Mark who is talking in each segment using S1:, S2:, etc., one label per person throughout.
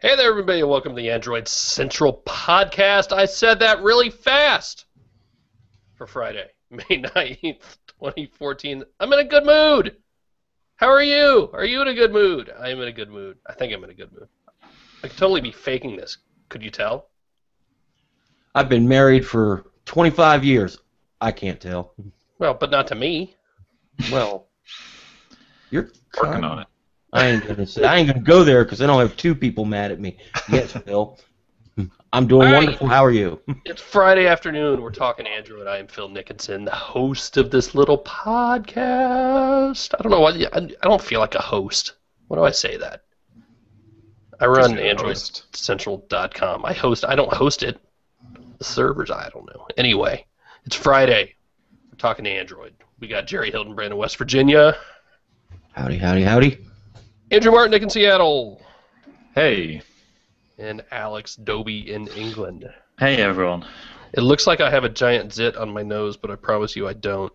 S1: Hey there, everybody, and welcome to the Android Central podcast. I said that really fast for Friday, May 9th, 2014. I'm in a good mood. How are you? Are you in a good mood? I am in a good mood. I think I'm in a good mood. I could totally be faking this. Could you tell?
S2: I've been married for 25 years. I can't tell.
S1: Well, but not to me.
S2: Well, you're
S3: Working on it.
S2: I ain't gonna go there because then I'll have two people mad at me. Yes, Phil. I'm doing
S1: All right.
S2: wonderful. How are you?
S1: It's Friday afternoon. We're talking Android. I am Phil Nickinson, the host of this little podcast. I don't know why. I don't feel like a host. Why do I say that? I run AndroidCentral.com. I don't host it. The servers, I don't know. Anyway, it's Friday. We're talking Android. We got Jerry Hildenbrand in West Virginia.
S2: Howdy, howdy, howdy.
S1: Andrew Martinick in Seattle.
S3: Hey.
S1: And Alex Doby in England.
S4: Hey, everyone.
S1: It looks like I have a giant zit on my nose, but I promise you I don't.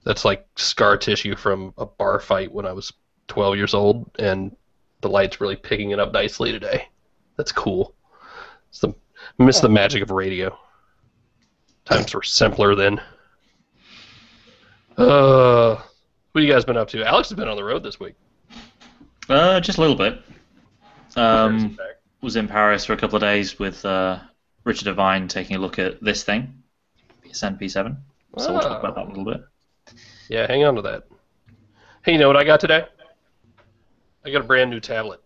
S1: That's like scar tissue from a bar fight when I was 12 years old, and the light's really picking it up nicely today. That's cool. I miss the magic of radio. Times were simpler then. What have you guys been up to? Alex has been on the road this week.
S4: Just a little bit. Was in Paris for a couple of days with Richard Devine taking a look at this thing, the Ascend P7. So we'll talk about that a little bit.
S1: Yeah, hang on to that. Hey, you know what I got today? I got a brand new tablet.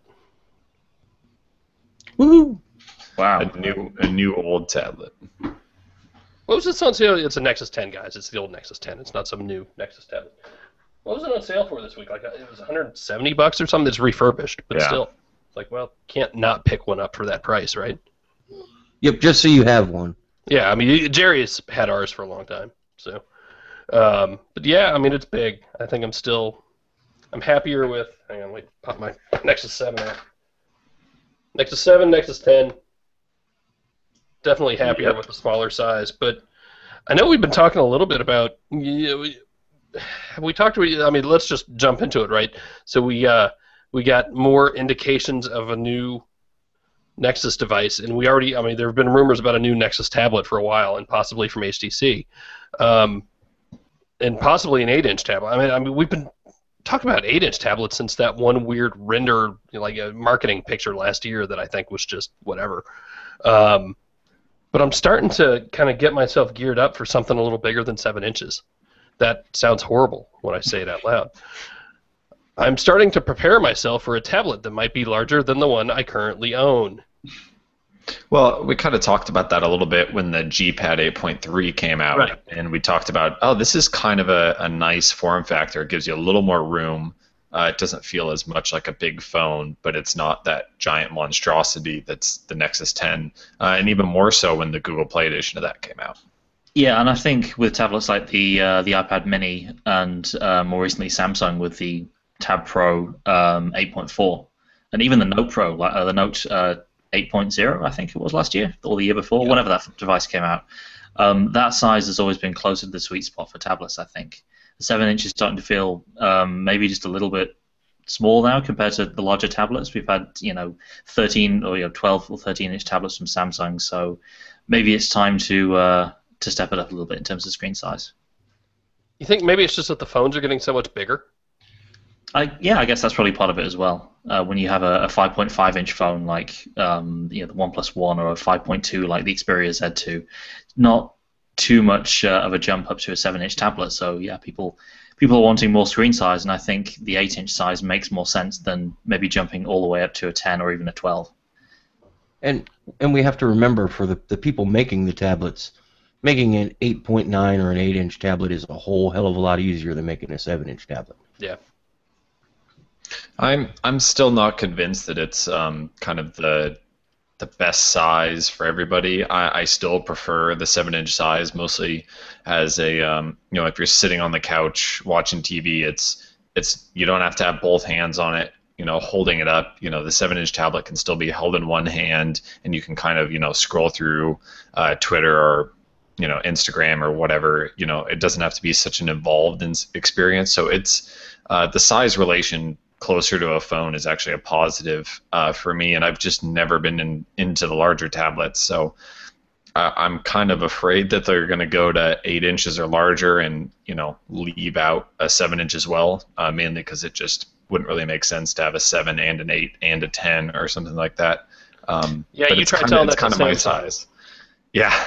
S2: Woohoo!
S4: Wow.
S3: A new old tablet.
S1: What was this on sale? It's a Nexus 10, guys. It's the old Nexus 10. It's not some new Nexus tablet. What was it on sale for this week? Like it was $170 or something. It's refurbished, but still, it's like, well, can't not pick one up for that price, right?
S2: Yep, just so you have one.
S1: Yeah, I mean, Jerry has had ours for a long time, so. But yeah, I mean, it's big. I think I'm happier with. Hang on, wait, pop my Nexus 7 out. Nexus 7, Nexus 10. Definitely happier with the smaller size, but I know we've been talking a little bit about. We talked. I mean, let's just jump into it, right? So we got more indications of a new Nexus device, and we already. I mean, there have been rumors about a new Nexus tablet for a while, and possibly from HTC, and possibly an 8-inch tablet. I mean, we've been talking about 8-inch tablets since that one weird render, like a marketing picture last year that I think was just whatever. But I'm starting to kind of get myself geared up for something a little bigger than 7 inches. That sounds horrible when I say it out loud. I'm starting to prepare myself for a tablet that might be larger than the one I currently own.
S3: Well, we kind of talked about that a little bit when the G-Pad 8.3 came out,
S1: Right.
S3: And we talked about, this is kind of a nice form factor. It gives you a little more room. It doesn't feel as much like a big phone, but it's not that giant monstrosity that's the Nexus 10, and even more so when the Google Play edition of that came out.
S4: Yeah, and I think with tablets like the iPad Mini and more recently Samsung with the Tab Pro 8.4, and even the Note Pro, the Note 8.0, I think it was last year or the year before, whenever that device came out. That size has always been closer to the sweet spot for tablets, I think. The 7 inch is starting to feel maybe just a little bit small now compared to the larger tablets. We've had 13 or 12 or 13-inch tablets from Samsung, so maybe it's time to step it up a little bit in terms of screen size.
S1: You think maybe it's just that the phones are getting so much bigger?
S4: I guess that's probably part of it as well. When you have a 5.5-inch phone like the OnePlus One or a 5.2 like the Xperia Z2, not too much of a jump up to a 7-inch tablet. So yeah, people are wanting more screen size, and I think the 8-inch size makes more sense than maybe jumping all the way up to a 10 or even a 12.
S2: And we have to remember for the people making the tablets, making an 8.9 or an 8-inch tablet is a whole hell of a lot easier than making a 7-inch tablet.
S1: Yeah.
S3: I'm still not convinced that it's kind of the best size for everybody. I still prefer the 7-inch size, mostly as a if you're sitting on the couch watching TV, it's you don't have to have both hands on it, holding it up. The 7-inch tablet can still be held in one hand, and you can kind of scroll through Twitter or Instagram or whatever. It doesn't have to be such an involved experience. So it's the size relation closer to a phone is actually a positive for me, and I've just never been into the larger tablets. So I'm kind of afraid that they're going to go to 8 inches or larger and, leave out a 7-inch as well, mainly because it just wouldn't really make sense to have a 7 and an 8 and a 10 or something like that.
S1: Yeah,
S3: but
S1: you try telling that
S3: it's kind of my size. Yeah.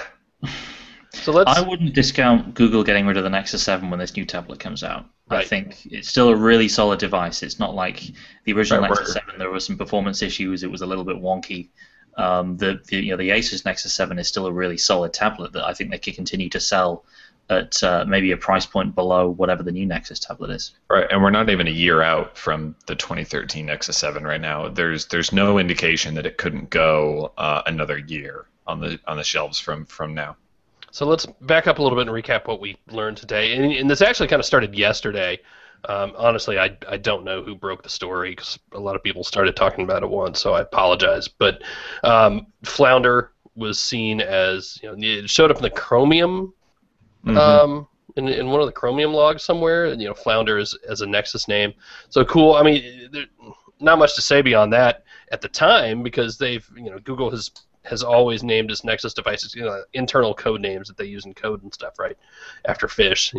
S1: So
S4: I wouldn't discount Google getting rid of the Nexus 7 when this new tablet comes out.
S1: Right.
S4: I think it's still a really solid device. It's not like the original
S3: Right,
S4: Nexus 7. There were some performance issues. It was a little bit wonky. The Asus Nexus 7 is still a really solid tablet that I think they could continue to sell at maybe a price point below whatever the new Nexus tablet is.
S3: Right, and we're not even a year out from the 2013 Nexus 7 right now. There's no indication that it couldn't go another year on the shelves from now.
S1: So let's back up a little bit and recap what we learned today. And this actually kind of started yesterday. Honestly, I don't know who broke the story because a lot of people started talking about it once, so I apologize. But Flounder was seen as, it showed up in the Chromium, in one of the Chromium logs somewhere, and Flounder is as a Nexus name. So cool. I mean, not much to say beyond that at the time because Google has always named its Nexus devices, internal code names that they use in code and stuff, right? After fish,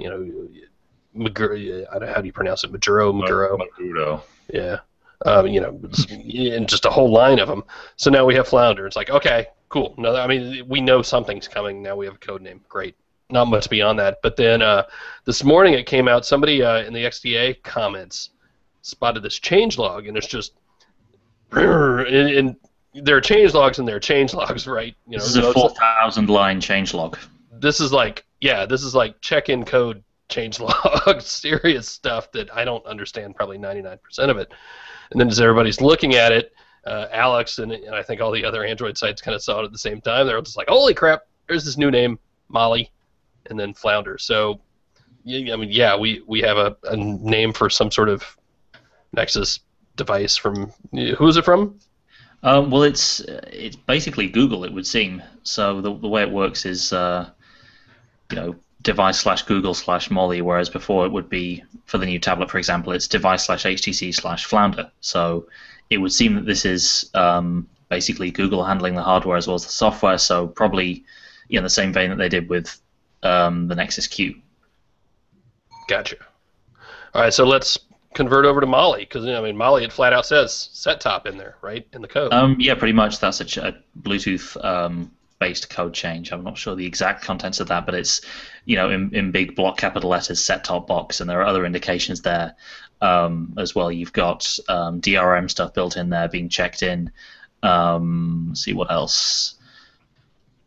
S1: Maguro, how do you pronounce it? Maguro. Yeah. And just a whole line of them. So now we have Flounder. It's like, okay, cool. No, I mean, we know something's coming. Now we have a code name. Great. Not much beyond that. But then this morning it came out. Somebody in the XDA comments spotted this changelog, and it's just, and there are changelogs and there are changelogs, right?
S4: This is a 4,000-line changelog.
S1: This is like check-in code changelog, serious stuff that I don't understand probably 99% of it. And then as everybody's looking at it, Alex and I think all the other Android sites kind of saw it at the same time. They're just like, holy crap, there's this new name, Molly, and then Flounder. So, we have a name for some sort of Nexus device from, who is it from?
S4: Well, it's basically Google, it would seem. So the way it works is, device/Google/Molly, whereas before it would be, for the new tablet, for example, it's device/HTC/Flounder. So it would seem that this is basically Google handling the hardware as well as the software, so probably in the same vein that they did with the Nexus Q.
S1: Gotcha. All right, so let's convert over to Molly, because Molly, it flat out says set-top in there, right, in the code.
S4: Yeah, pretty much. That's a Bluetooth based code change. I'm not sure the exact contents of that, but it's in big block capital letters, set-top box, and there are other indications there as well. You've got DRM stuff built in there, being checked in. Let's see what else.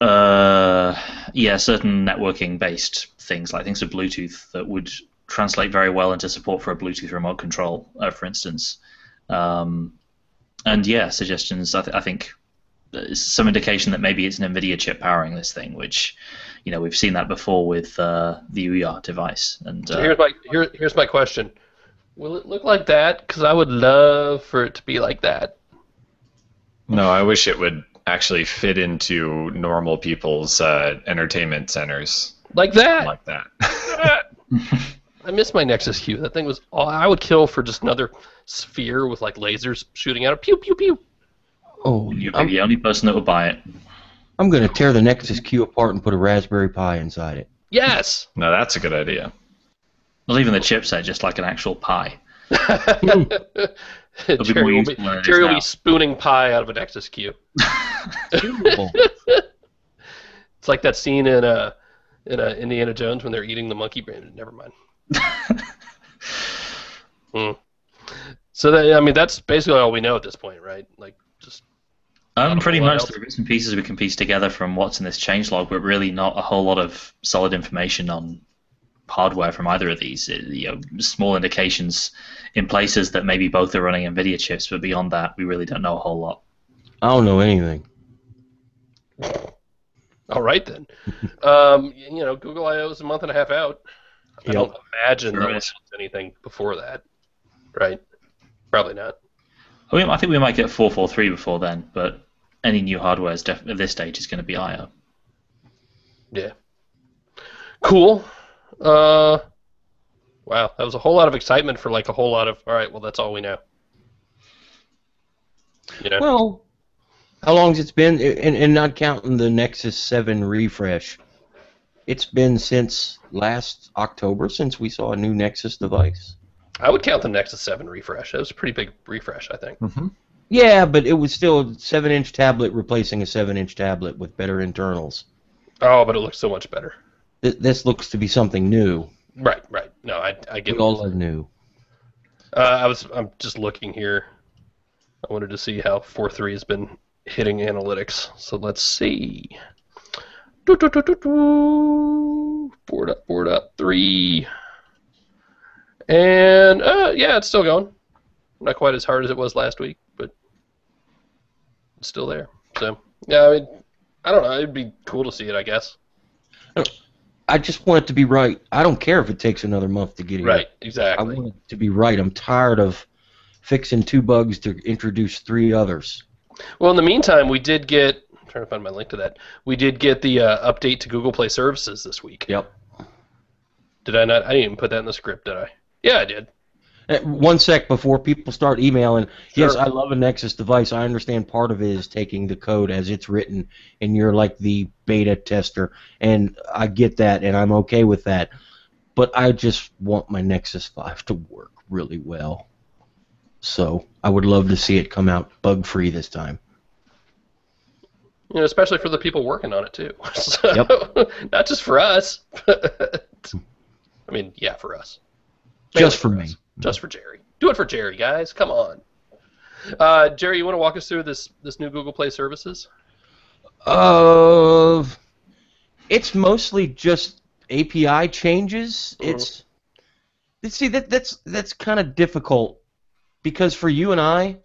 S4: Certain networking-based things, like things with Bluetooth that would translate very well into support for a Bluetooth remote control, for instance. Suggestions. I think some indication that maybe it's an NVIDIA chip powering this thing, which we've seen that before with the Ouya device. And
S1: so here's my question: will it look like that? Because I would love for it to be like that.
S3: No, I wish it would actually fit into normal people's entertainment centers.
S1: Like that.
S3: Like that.
S1: I miss my Nexus Q. That thing was I would kill for just another sphere with like lasers shooting out. Pew pew pew.
S2: Oh,
S4: you'd be the only person that would buy it.
S2: I'm going to tear the Nexus Q apart and put a Raspberry Pi inside it.
S1: Yes.
S3: No, that's a good idea.
S4: Not even the chipset, just like an actual pie.
S1: Jerry will be spooning pie out of a Nexus Q. It's like that scene in Indiana Jones when they're eating the monkey brain. Never mind. So that's basically all we know at this point, right? Like just.
S4: Pretty much. There are bits and pieces we can piece together from what's in this changelog, but really not a whole lot of solid information on hardware from either of these. Small indications in places that maybe both are running NVIDIA chips, but beyond that, we really don't know a whole lot.
S2: I don't know anything.
S1: All right then. Google I/O is a month and a half out. I don't imagine they'll announce anything before that, right? Probably not.
S4: I think we might get 443 before then, but any new hardware at this stage is going to be I/O.
S1: Yeah. Cool. Wow, that was a whole lot of excitement for like a whole lot of. All right, well that's all we know. You know.
S2: Well, how long's it's been, and not counting the Nexus 7 refresh, it's been since last October since we saw a new Nexus device.
S1: I would count the Nexus 7 refresh. That was a pretty big refresh, I think.
S3: Mm-hmm.
S2: Yeah, but it was still a 7-inch tablet replacing a 7-inch tablet with better internals.
S1: Oh, but it looks so much better.
S2: This looks to be something new.
S1: Right. No, I get
S2: We all are new.
S1: I'm just looking here. I wanted to see how 4.3 has been hitting analytics. So let's see. Board up 3. And yeah, it's still going. Not quite as hard as it was last week, but it's still there. So yeah, I mean, I don't know. It'd be cool to see it, I guess.
S2: I just want it to be right. I don't care if it takes another month to get here.
S1: Right, exactly.
S2: I want it to be right. I'm tired of fixing 2 bugs to introduce 3 others.
S1: Well, in the meantime, we did get. I'm trying to find my link to that. We did get the update to Google Play Services this week.
S2: Yep.
S1: Did I not? I didn't even put that in the script, did I? Yeah, I did.
S2: 1 sec before people start emailing.
S1: Sure.
S2: Yes, I love a Nexus device. I understand part of it is taking the code as it's written, and you're like the beta tester, and I get that, and I'm okay with that. But I just want my Nexus 5 to work really well. So I would love to see it come out bug-free this time.
S1: You know, especially for the people working on it too. So,
S2: Yep.
S1: Not just for us. But, I mean, yeah, for us.
S2: Just for me.
S1: Just for Jerry. Do it for Jerry, guys. Come on. Jerry, you want to walk us through this new Google Play Services?
S2: It's mostly just API changes. See that's kind of difficult because for you and I,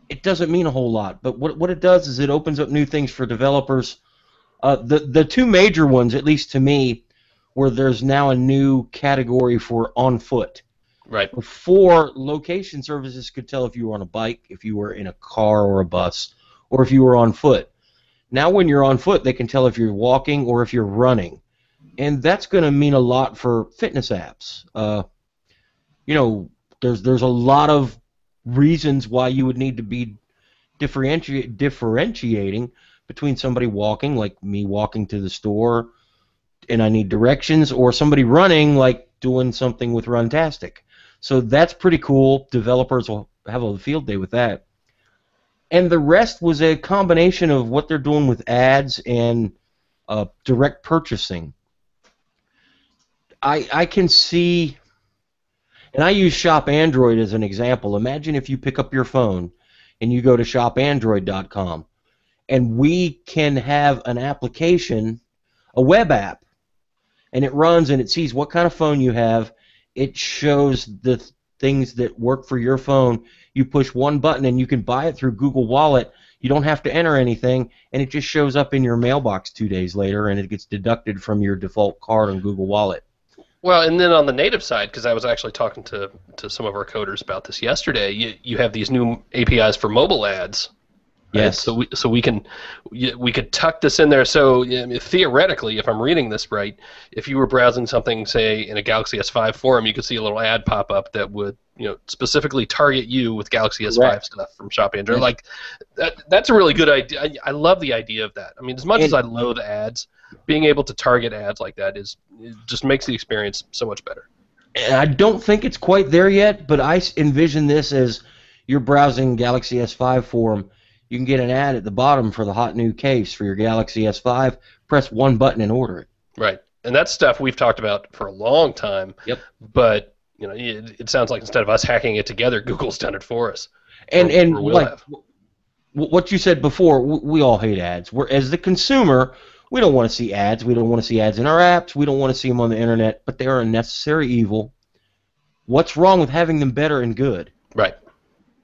S2: it doesn't mean a whole lot. But what it does is it opens up new things for developers. The 2 major ones, at least to me, where there's now a new category for on foot.
S1: Right.
S2: Before, location services could tell if you were on a bike, if you were in a car or a bus, or if you were on foot. Now when you're on foot, they can tell if you're walking or if you're running. And that's going to mean a lot for fitness apps. You know, there's a lot of reasons why you would need to be differentiating between somebody walking, like me walking to the store, and I need directions, or somebody running, like doing something with Runtastic. So that's pretty cool. Developers will have a field day with that. And the rest was a combination of what they're doing with ads and direct purchasing. I can see, and I use Shop Android as an example. Imagine if you pick up your phone and you go to shopandroid.com, and we can have an application, a web app, and it runs and it sees what kind of phone you have. It shows the things that work for your phone. You push one button and you can buy it through Google Wallet. You don't have to enter anything, and it just shows up in your mailbox 2 days later, and it gets deducted from your default card on Google Wallet.
S1: Well, and then on the native side, because I was actually talking to some of our coders about this yesterday, you have these new APIs for mobile ads. Right?
S2: Yes.
S1: So we could tuck this in there. So theoretically, if I'm reading this right, if you were browsing something, say in a Galaxy S5 forum, you could see a little ad pop up that would specifically target you with Galaxy S5
S2: Correct.
S1: stuff from Shop Android.
S2: Yes.
S1: Like that's a really good idea. I love the idea of that. I mean, as much as I loathe ads, being able to target ads like that it just makes the experience so much better.
S2: And I don't think it's quite there yet, but I envision this as you're browsing Galaxy S5 forum. You can get an ad at the bottom for the hot new case for your Galaxy S5. Press one button and order it.
S1: Right, and that's stuff we've talked about for a long time.
S2: Yep.
S1: But it sounds like instead of us hacking it together, Google's done it for us.
S2: And
S1: Or will
S2: like
S1: have.
S2: what you said before, we all hate ads. As the consumer, we don't want to see ads. We don't want to see ads in our apps. We don't want to see them on the internet. But they are a necessary evil. What's wrong with having them better and good?
S1: Right.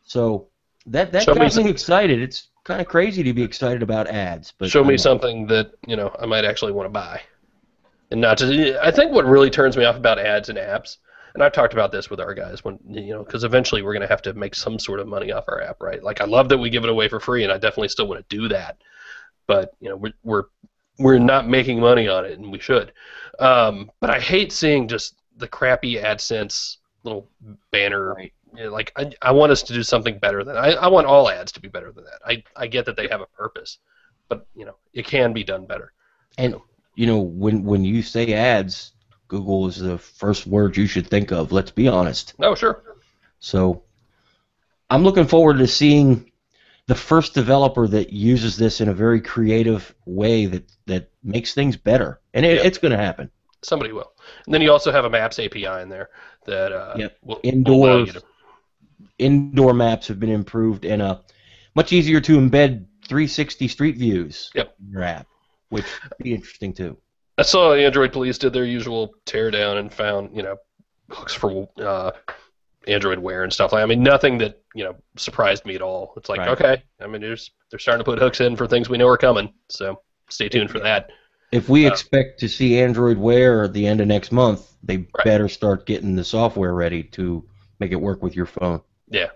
S2: So that
S1: Show me
S2: got me excited. It's kind of crazy to be excited about ads. But
S1: Show me something that I might actually want to buy, and not just. I think what really turns me off about ads and apps, and I've talked about this with our guys, because eventually we're going to have to make some sort of money off our app, right? Like I love that we give it away for free, and I definitely still want to do that, but we're not making money on it, and we should. But I hate seeing just the crappy AdSense little banner like I want us to do something better than I want all ads to be better than that. I get that they have a purpose, but it can be done better.
S2: And when you say ads, Google is the first word you should think of. Let's be honest.
S1: Oh, sure.
S2: So I'm looking forward to seeing the first developer that uses this in a very creative way that makes things better, and it's going to happen.
S1: Somebody will. And then you also have a Maps API in there that will allow you to...
S2: Indoor maps have been improved, and much easier to embed 360 street views in your app, which would be interesting too.
S1: I saw Android Police did their usual teardown and found hooks for Android Wear and stuff like that. I mean, nothing that surprised me at all. It's like, okay, I mean, they're starting to put hooks in for things we know are coming, so stay tuned for that.
S2: If we expect to see Android Wear at the end of next month, they better start getting the software ready to make it work with your phone.
S1: Yeah,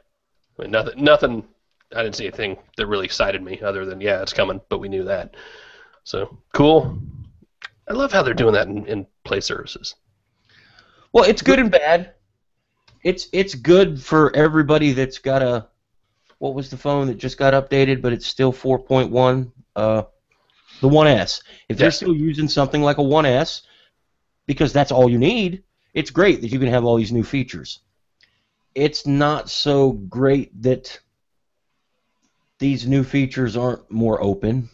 S1: I mean, nothing. I didn't see anything that really excited me other than it's coming, but we knew that. So cool. I love how they're doing that in Play services.
S2: Well, it's good and bad. It's good for everybody that's got a, what was the phone that just got updated, but it's still 4.1, the 1S. If they're still using something like a 1S, because that's all you need, it's great that you can have all these new features. It's not so great that these new features aren't more open.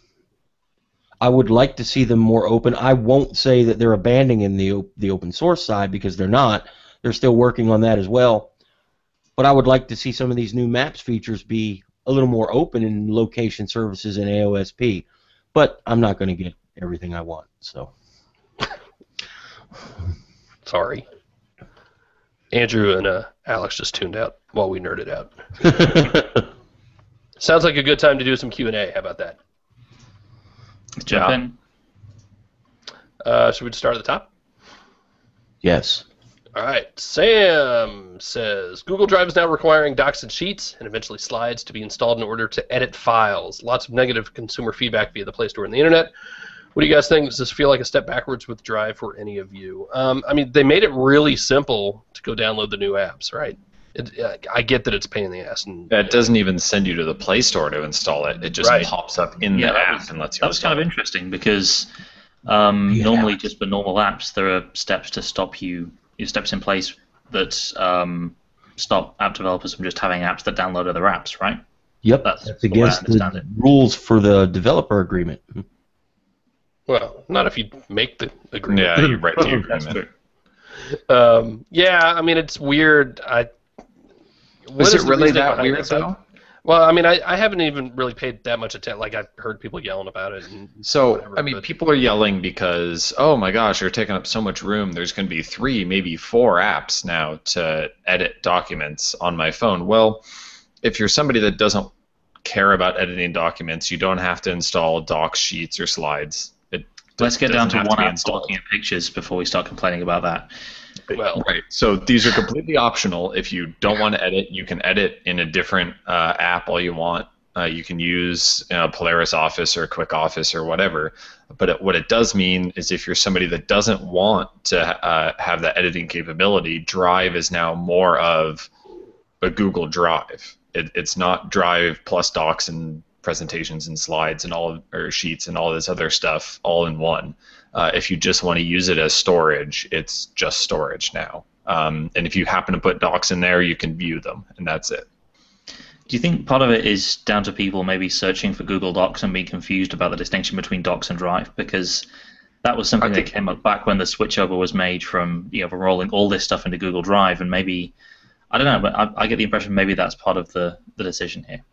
S2: I would like to see them more open. I won't say that they're abandoning the open source side, because they're not. They're still working on that as well. But I would like to see some of these new Maps features be a little more open in location services and AOSP. But I'm not going to get everything I want, so.
S1: Sorry. Andrew and Alex just tuned out while we nerded out. Sounds like a good time to do some Q&A. How about that?
S4: Jump in.
S1: Should we just start at the top?
S2: Yes.
S1: All right. Sam says, Google Drive is now requiring docs and sheets and eventually slides to be installed in order to edit files. Lots of negative consumer feedback via the Play Store and the Internet. What do you guys think? Does this feel like a step backwards with Drive for any of you? I mean, they made it really simple to go download the new apps, right? I get that it's a pain in the ass. And
S3: it doesn't even send you to the Play Store to install it. It just pops up in the app and lets you install it.
S4: That was kind of interesting because normally just for normal apps, there are steps to stop you, steps in place that stop app developers from just having apps that download other apps, right?
S2: Yep, that's against the rules for the developer agreement.
S1: Well, not if you make the agreement.
S3: Yeah, you write the agreement.
S1: Yeah, I mean, it's weird.
S3: Is it really that weird, though?
S1: Well, I mean, I haven't even really paid that much attention. Like, I've heard people yelling about it.
S3: I mean, people are yelling because, oh my gosh, you're taking up so much room. There's going to be 3, maybe 4 apps now to edit documents on my phone. Well, if you're somebody that doesn't care about editing documents, you don't have to install docs, sheets, or slides.
S4: Let's get down to one app looking at pictures before we start complaining about that.
S1: Well,
S3: right. So these are completely optional. If you don't want to edit, you can edit in a different app all you want. You can use Polaris Office or Quick Office or whatever. But what it does mean is if you're somebody that doesn't want to have that editing capability, Drive is now more of a Google Drive. It's not Drive plus docs and presentations and slides and or sheets and all this other stuff all in one. If you just want to use it as storage, it's just storage now. And if you happen to put docs in there, you can view them, and that's it.
S4: Do you think part of it is down to people maybe searching for Google Docs and being confused about the distinction between Docs and Drive? Because that was something that came up back when the switchover was made from rolling all this stuff into Google Drive, and maybe, I don't know, but I get the impression maybe that's part of the decision here.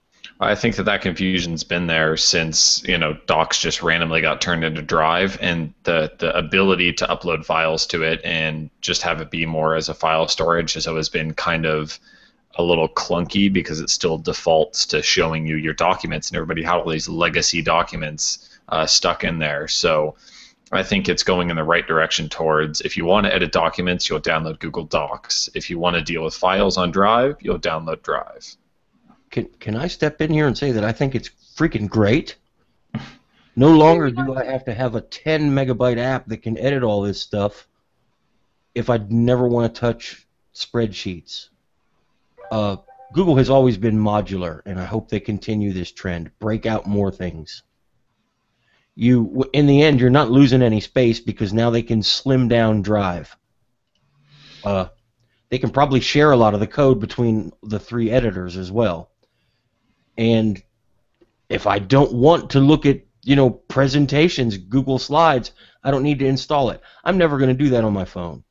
S3: I think that confusion's been there since docs just randomly got turned into Drive, and the ability to upload files to it and just have it be more as a file storage has always been kind of a little clunky because it still defaults to showing you your documents, and everybody had all these legacy documents stuck in there. So I think it's going in the right direction towards, if you want to edit documents, you'll download Google Docs. If you want to deal with files on Drive, you'll download Drive.
S2: Can I step in here and say that I think it's freaking great? No longer do I have to have a 10 megabyte app that can edit all this stuff if I never want to touch spreadsheets. Google has always been modular, and I hope they continue this trend. Break out more things. In the end, you're not losing any space because now they can slim down Drive. They can probably share a lot of the code between the 3 editors as well. And if I don't want to look at, presentations, Google Slides, I don't need to install it. I'm never going to do that on my phone.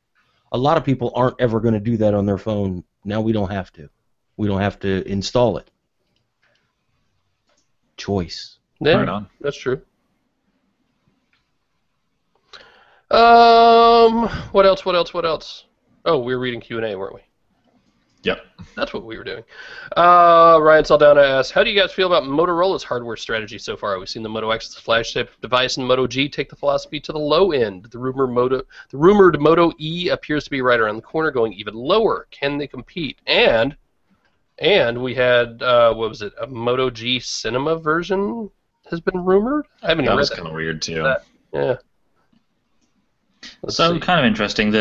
S2: A lot of people aren't ever going to do that on their phone. Now we don't have to. We don't have to install it. Choice.
S1: Yeah,
S3: Right on.
S1: That's true. What else? Oh, we were reading Q&A, weren't we?
S3: Yep.
S1: That's what we were doing. Ryan Saldana asks, how do you guys feel about Motorola's hardware strategy so far? We've seen the Moto X flagship device and Moto G take the philosophy to the low end. The rumored Moto E appears to be right around the corner, going even lower. Can they compete? And we had, what was it, a Moto G Cinema version has been rumored? I haven't
S3: That
S1: read
S3: was
S1: that.
S3: kind of weird, too.
S1: Yeah. Let's
S4: So
S1: see.
S4: kind of interesting.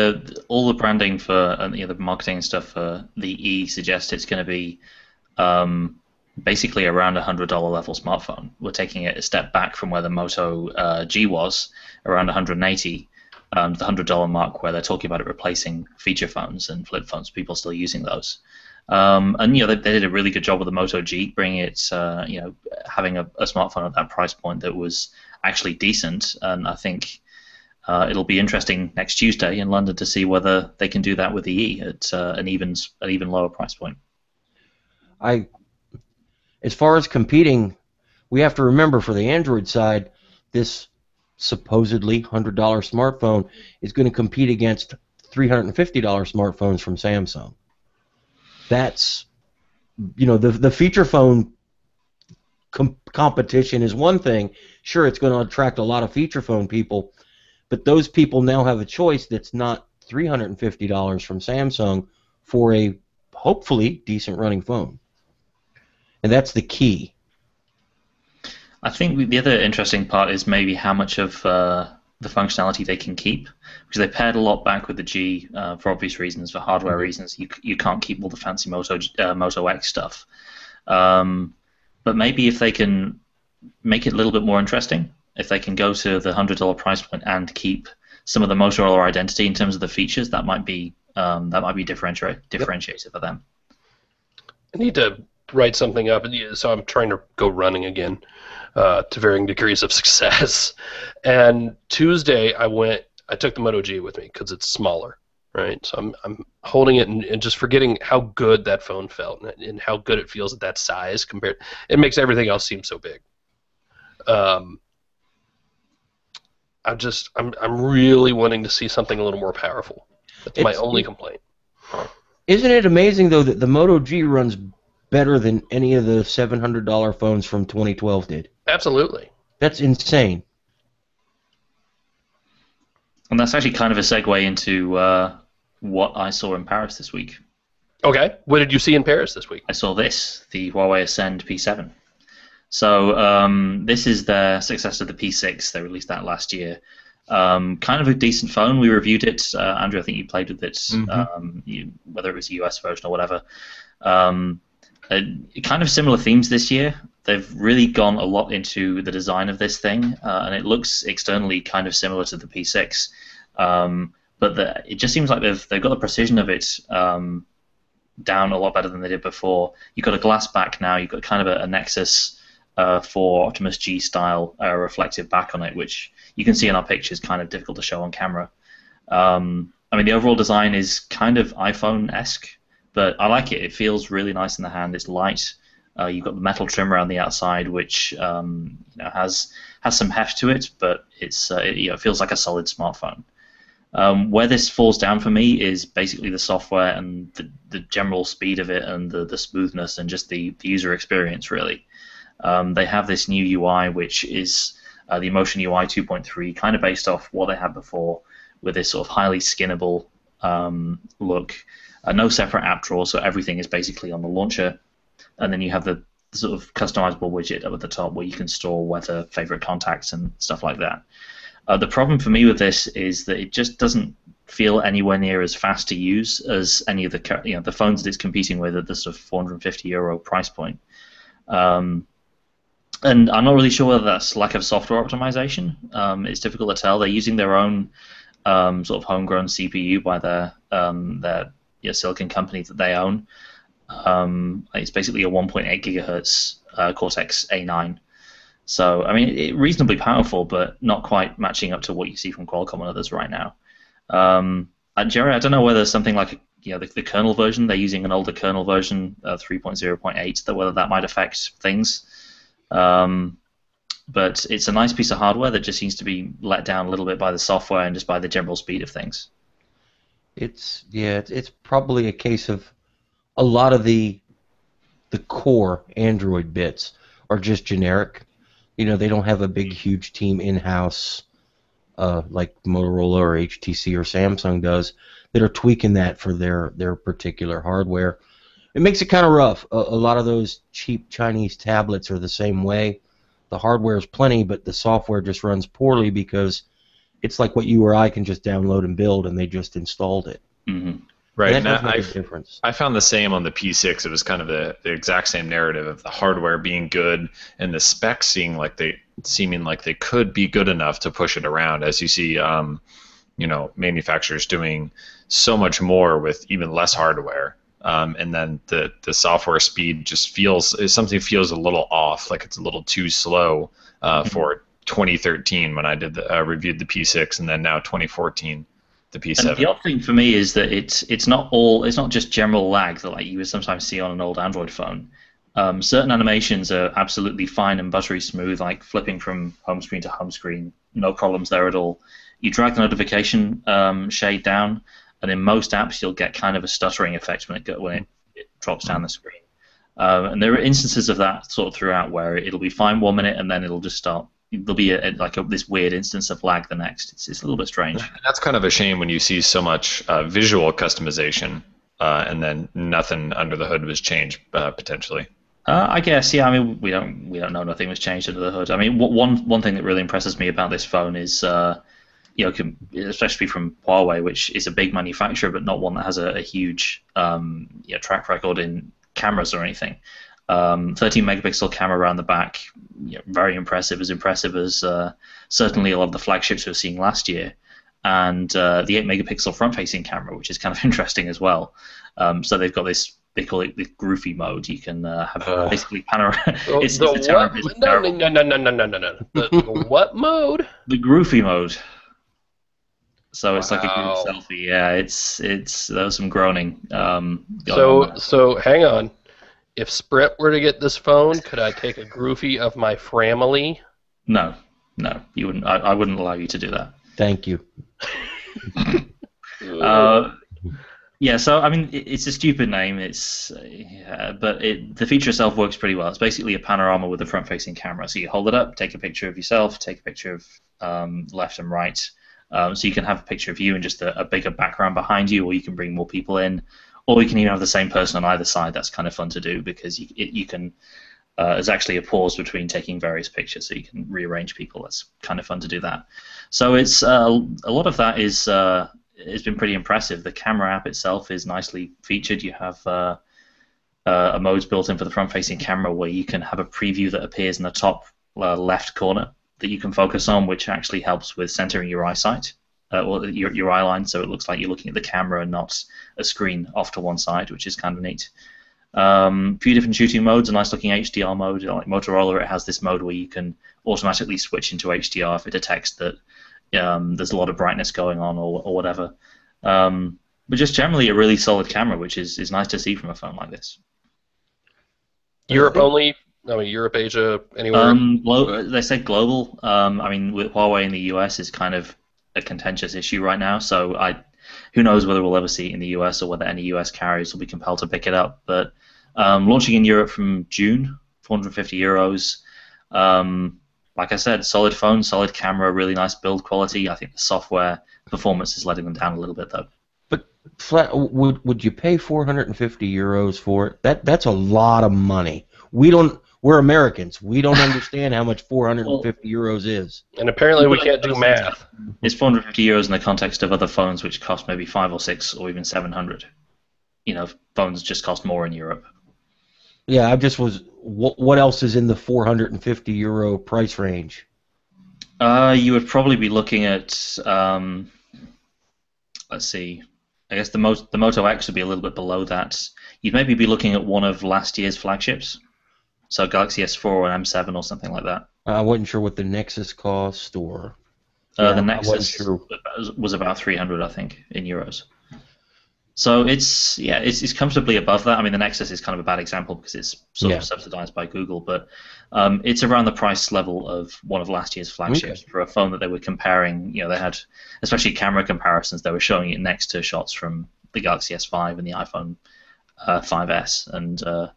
S4: All the branding for the marketing stuff for the E suggests it's going to be basically around $100 level smartphone. We're taking it a step back from where the Moto G was, around 180, the $100 mark, where they're talking about it replacing feature phones and flip phones. People still using those. And they did a really good job with the Moto G, bringing it, having a smartphone at that price point that was actually decent. And I think it'll be interesting next Tuesday in London to see whether they can do that with the E at an even lower price point.
S2: As far as competing, we have to remember for the Android side, this supposedly $100 smartphone is going to compete against $350 smartphones from Samsung. That's, the feature phone competition is one thing. Sure, it's going to attract a lot of feature phone people, but those people now have a choice that's not $350 from Samsung for a hopefully decent running phone. And that's the key.
S4: I think the other interesting part is maybe how much of the functionality they can keep, because they pared a lot back with the G for obvious reasons, for hardware reasons. You can't keep all the fancy Moto X stuff. But maybe if they can make it a little bit more interesting, if they can go to the $100 price point and keep some of the Motorola identity in terms of the features, that might be differentiated for them.
S1: I need to write something up, so I'm trying to go running again to varying degrees of success. And Tuesday I took the Moto G with me because it's smaller, right? So I'm holding it and just forgetting how good that phone felt and how good it feels at that size compared. It makes everything else seem so big. I'm really wanting to see something a little more powerful. That's my only complaint.
S2: Isn't it amazing though that the Moto G runs better than any of the $700 phones from 2012 did?
S1: Absolutely.
S2: That's insane.
S4: And that's actually kind of a segue into what I saw in Paris this week.
S1: Okay. What did you see in Paris this week?
S4: I saw the Huawei Ascend P7. So this is their successor to the P6. They released that last year. Kind of a decent phone. We reviewed it. Andrew, I think you played with it, whether it was a US version or whatever. Kind of similar themes this year. They've really gone a lot into the design of this thing, and it looks externally kind of similar to the P6. But it just seems like they've got the precision of it down a lot better than they did before. You've got a glass back now. You've got kind of a Nexus 4 Optimus G style reflective back on it, which you can see in our pictures, kind of difficult to show on camera. I mean, the overall design is kind of iPhone-esque, but I like it. It feels really nice in the hand. It's light. You've got the metal trim around the outside, which has some heft to it, but it feels like a solid smartphone. Where this falls down for me is basically the software and the general speed of it and the smoothness and just the user experience, really. They have this new UI, which is the Emotion UI 2.3, kind of based off what they had before, with this sort of highly skinnable look. No separate app drawer, so everything is basically on the launcher. And then you have the sort of customizable widget up at the top where you can store weather, favorite contacts, and stuff like that. The problem for me with this is that it just doesn't feel anywhere near as fast to use as any of the the phones that it's competing with at the sort of €450 price point. And I'm not really sure whether that's lack of software optimization. It's difficult to tell. They're using their own sort of homegrown CPU by their silicon company that they own. It's basically a 1.8 gigahertz Cortex A9. So, I mean, reasonably powerful, but not quite matching up to what you see from Qualcomm and others right now. Jerry, I don't know whether something like the kernel version, they're using an older kernel version, 3.0.8, whether that might affect things. But it's a nice piece of hardware that just seems to be let down a little bit by the software and just by the general speed of things.
S2: It's probably a case of a lot of the core Android bits are just generic. They don't have a big, huge team in-house like Motorola or HTC or Samsung does that are tweaking that for their particular hardware. It makes it kind of rough. A lot of those cheap Chinese tablets are the same way. The hardware is plenty, but the software just runs poorly because it's like what you or I can just download and build, and they just installed it.
S3: Mm-hmm. Right,
S2: and that does make a difference.
S3: I found the same on the P6. It was kind of the exact same narrative of the hardware being good and the specs seeming like they could be good enough to push it around. As you see, manufacturers doing so much more with even less hardware, and then the software speed just feels a little off, like it's a little too slow for 2013 when I reviewed the P6, and then now 2014. The P7.
S4: And the odd thing for me is that it's not just general lag that like you would sometimes see on an old Android phone. Certain animations are absolutely fine and buttery smooth, like flipping from home screen to home screen, no problems there at all. You drag the notification shade down, and in most apps you'll get kind of a stuttering effect when it drops down the screen. And there are instances of that sort of throughout where it'll be fine 1 minute and then it'll just start. There'll be this weird instance of lag the next. It's a little bit strange.
S3: And that's kind of a shame when you see so much visual customization and then nothing under the hood was changed potentially.
S4: I guess, yeah. I mean, we don't know nothing was changed under the hood. I mean, one thing that really impresses me about this phone is, especially from Huawei, which is a big manufacturer but not one that has a huge track record in cameras or anything. 13 megapixel camera around the back, very impressive. As impressive as certainly a lot of the flagships we were seeing last year, and the 8 megapixel front-facing camera, which is kind of interesting as well. So they've got this. They call it the groovy mode. You can have basically panorama.
S1: No. The what mode?
S4: The groovy mode. So it's like a group selfie. Yeah, it's there was some groaning.
S1: So hang on. If Sprint were to get this phone, could I take a groovy of my family?
S4: No, you wouldn't. I wouldn't allow you to do that.
S2: Thank you.
S4: Yeah, so I mean, it's a stupid name. But the feature itself works pretty well. It's basically a panorama with a front-facing camera. So you hold it up, take a picture of yourself, take a picture of left and right. So you can have a picture of you and just a bigger background behind you, or you can bring more people in. Or you can even have the same person on either side. That's kind of fun to do because you can. There's actually a pause between taking various pictures, so you can rearrange people. That's kind of fun to do that. So it's a lot of that has been pretty impressive. The camera app itself is nicely featured. You have a modes built in for the front-facing camera where you can have a preview that appears in the top left corner that you can focus on, which actually helps with centering your eyesight. Or your eye line, so it looks like you're looking at the camera and not a screen off to one side, which is kind of neat. A few different shooting modes, a nice looking HDR mode. Like Motorola, it has this mode where you can automatically switch into HDR if it detects that there's a lot of brightness going on or whatever. But just generally a really solid camera, which is nice to see from a phone like this.
S1: Europe only? I mean, Europe, Asia, anywhere?
S4: They said global. I mean, with Huawei in the US is kind of a contentious issue right now, so who knows whether we'll ever see it in the US or whether any US carriers will be compelled to pick it up. But launching in Europe from June, €450. Like I said, solid phone, solid camera, really nice build quality. I think the software performance is letting them down a little bit though.
S2: But would you pay €450 for it? That's a lot of money. We don't We're Americans. We don't understand how much 450 euros is.
S1: And apparently we can't do math.
S4: It's 450 euros in the context of other phones which cost maybe 5 or 6 or even 700. Phones just cost more in Europe.
S2: Yeah, I just was. What else is in the 450 euro price range?
S4: You would probably be looking at, let's see, I guess the Moto X would be a little bit below that. You'd maybe be looking at one of last year's flagships, so Galaxy S4 or M7 or something like that.
S2: I wasn't sure what the Nexus cost, or
S4: the Nexus was about 300, I think, in euros. So it's comfortably above that. I mean, the Nexus is kind of a bad example because it's sort of subsidized by Google, but it's around the price level of one of last year's flagships for a phone that they were comparing. They had, especially camera comparisons, they were showing it next to shots from the Galaxy S5 and the iPhone 5S, and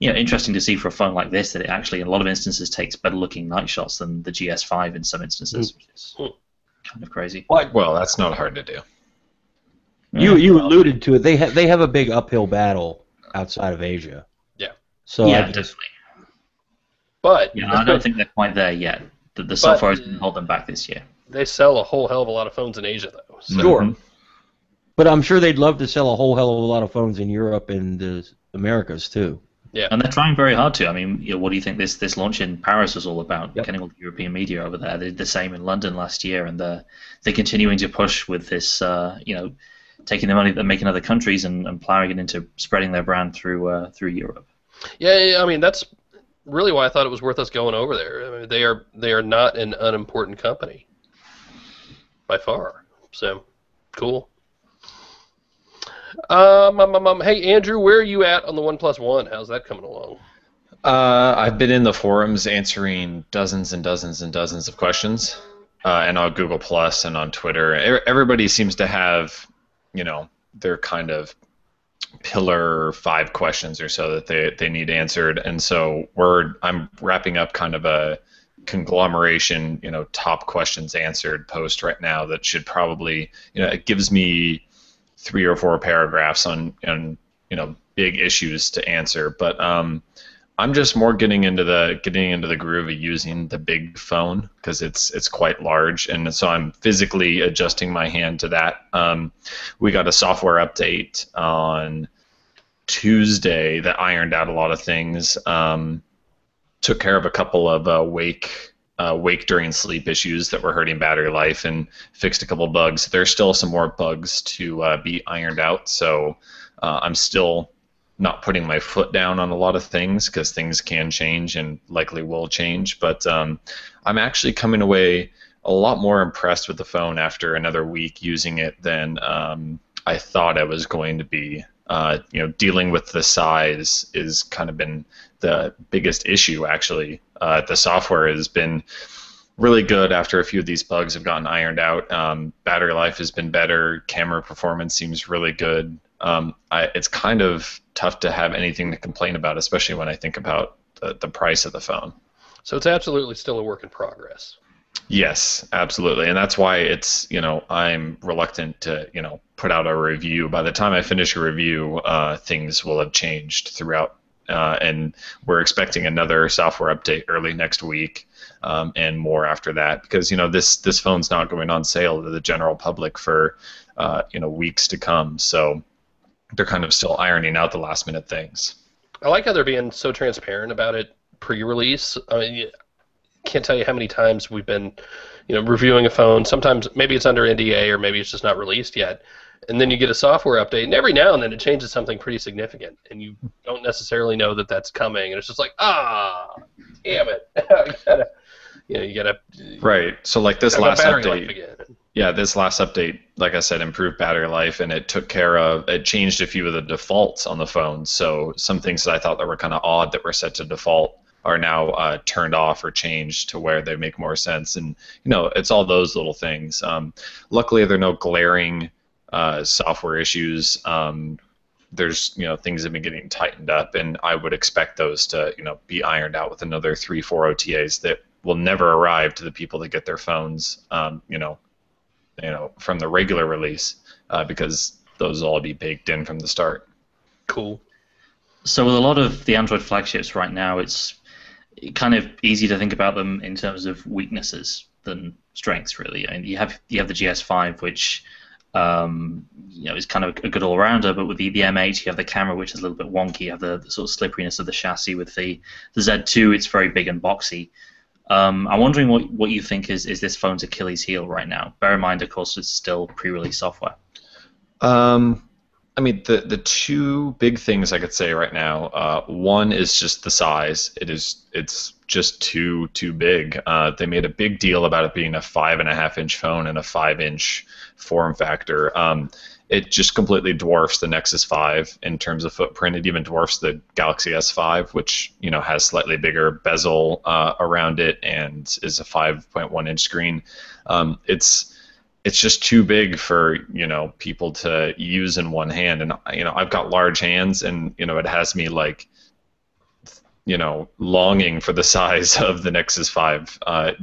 S4: interesting to see for a phone like this that it actually, in a lot of instances, takes better looking night shots than the GS5 in some instances, which is kind of crazy.
S3: Well, that's not hard to do.
S2: You alluded to it. They have a big uphill battle outside of Asia.
S1: Yeah.
S2: So
S4: definitely.
S1: But
S4: I don't think they're quite there yet. The software has been holding them back this year.
S1: They sell a whole hell of a lot of phones in Asia, though. So.
S2: Sure. But I'm sure they'd love to sell a whole hell of a lot of phones in Europe and the Americas too.
S1: Yeah.
S4: And they're trying very hard to. I mean, what do you think this launch in Paris was all about? Getting all the European media over there. They did the same in London last year, and they're continuing to push with this. Taking the money that they make in other countries and plowing it into spreading their brand through Europe.
S1: Yeah, I mean that's really why I thought it was worth us going over there. I mean, they are not an unimportant company by far. So cool. Hey Andrew, where are you at on the OnePlus One? How's that coming along?
S3: I've been in the forums answering dozens and dozens and dozens of questions, and on Google Plus and on Twitter. Everybody seems to have their kind of pillar 5 questions or so that they need answered, and so I'm wrapping up kind of a conglomeration, top questions answered post right now that should probably, it gives me 3 or 4 paragraphs on big issues to answer, but I'm just more getting into the groove of using the big phone because it's quite large, and so I'm physically adjusting my hand to that. We got a software update on Tuesday that ironed out a lot of things. Took care of a couple of wake during sleep issues that were hurting battery life, and fixed a couple bugs. There's still some more bugs to be ironed out, so I'm still not putting my foot down on a lot of things because things can change and likely will change, but I'm actually coming away a lot more impressed with the phone after another week using it than I thought I was going to be. Dealing with the size is kind of been the biggest issue, actually. The software has been really good after a few of these bugs have gotten ironed out. Battery life has been better. Camera performance seems really good. It's kind of tough to have anything to complain about, especially when I think about the price of the phone.
S1: So it's absolutely still a work in progress.
S3: Yes, absolutely, and that's why it's I'm reluctant to put out a review. By the time I finish a review, things will have changed throughout, and we're expecting another software update early next week, and more after that, because this phone's not going on sale to the general public for weeks to come. So they're kind of still ironing out the last minute things.
S1: I like how they're being so transparent about it pre-release. I mean, can't tell you how many times we've been, reviewing a phone. Sometimes maybe it's under NDA or maybe it's just not released yet, and then you get a software update, and every now and then it changes something pretty significant, and you don't necessarily know that that's coming, and it's just like, damn it, you gotta.
S3: Right. So like this last
S1: update.
S3: Yeah, this last update, like I said, improved battery life, and it changed a few of the defaults on the phone. So some things that I thought that were kind of odd that were set to default are now turned off or changed to where they make more sense. And it's all those little things. Luckily, there are no glaring software issues. There's things have been getting tightened up, and I would expect those to be ironed out with another 3-4 OTAs that will never arrive to the people that get their phones. From the regular release, because those will all be baked in from the start.
S1: Cool.
S4: So with a lot of the Android flagships right now, it's kind of easy to think about them in terms of weaknesses than strengths, really. And you have the GS5, which is kind of a good all-rounder, but with the M8, you have the camera, which is a little bit wonky. You have the sort of slipperiness of the chassis. With the Z2, it's very big and boxy. I'm wondering what you think is this phone's Achilles heel right now. Bear in mind, of course, it's still pre-release software.
S3: I mean, the two big things I could say right now. One is just the size. It's just too big. They made a big deal about it being a 5.5-inch phone and a 5-inch form factor. It just completely dwarfs the Nexus 5 in terms of footprint. It even dwarfs the Galaxy S5, which has slightly bigger bezel around it and is a 5.1-inch screen. It's just too big for people to use in one hand, and I've got large hands, and it has me like longing for the size of the Nexus 5,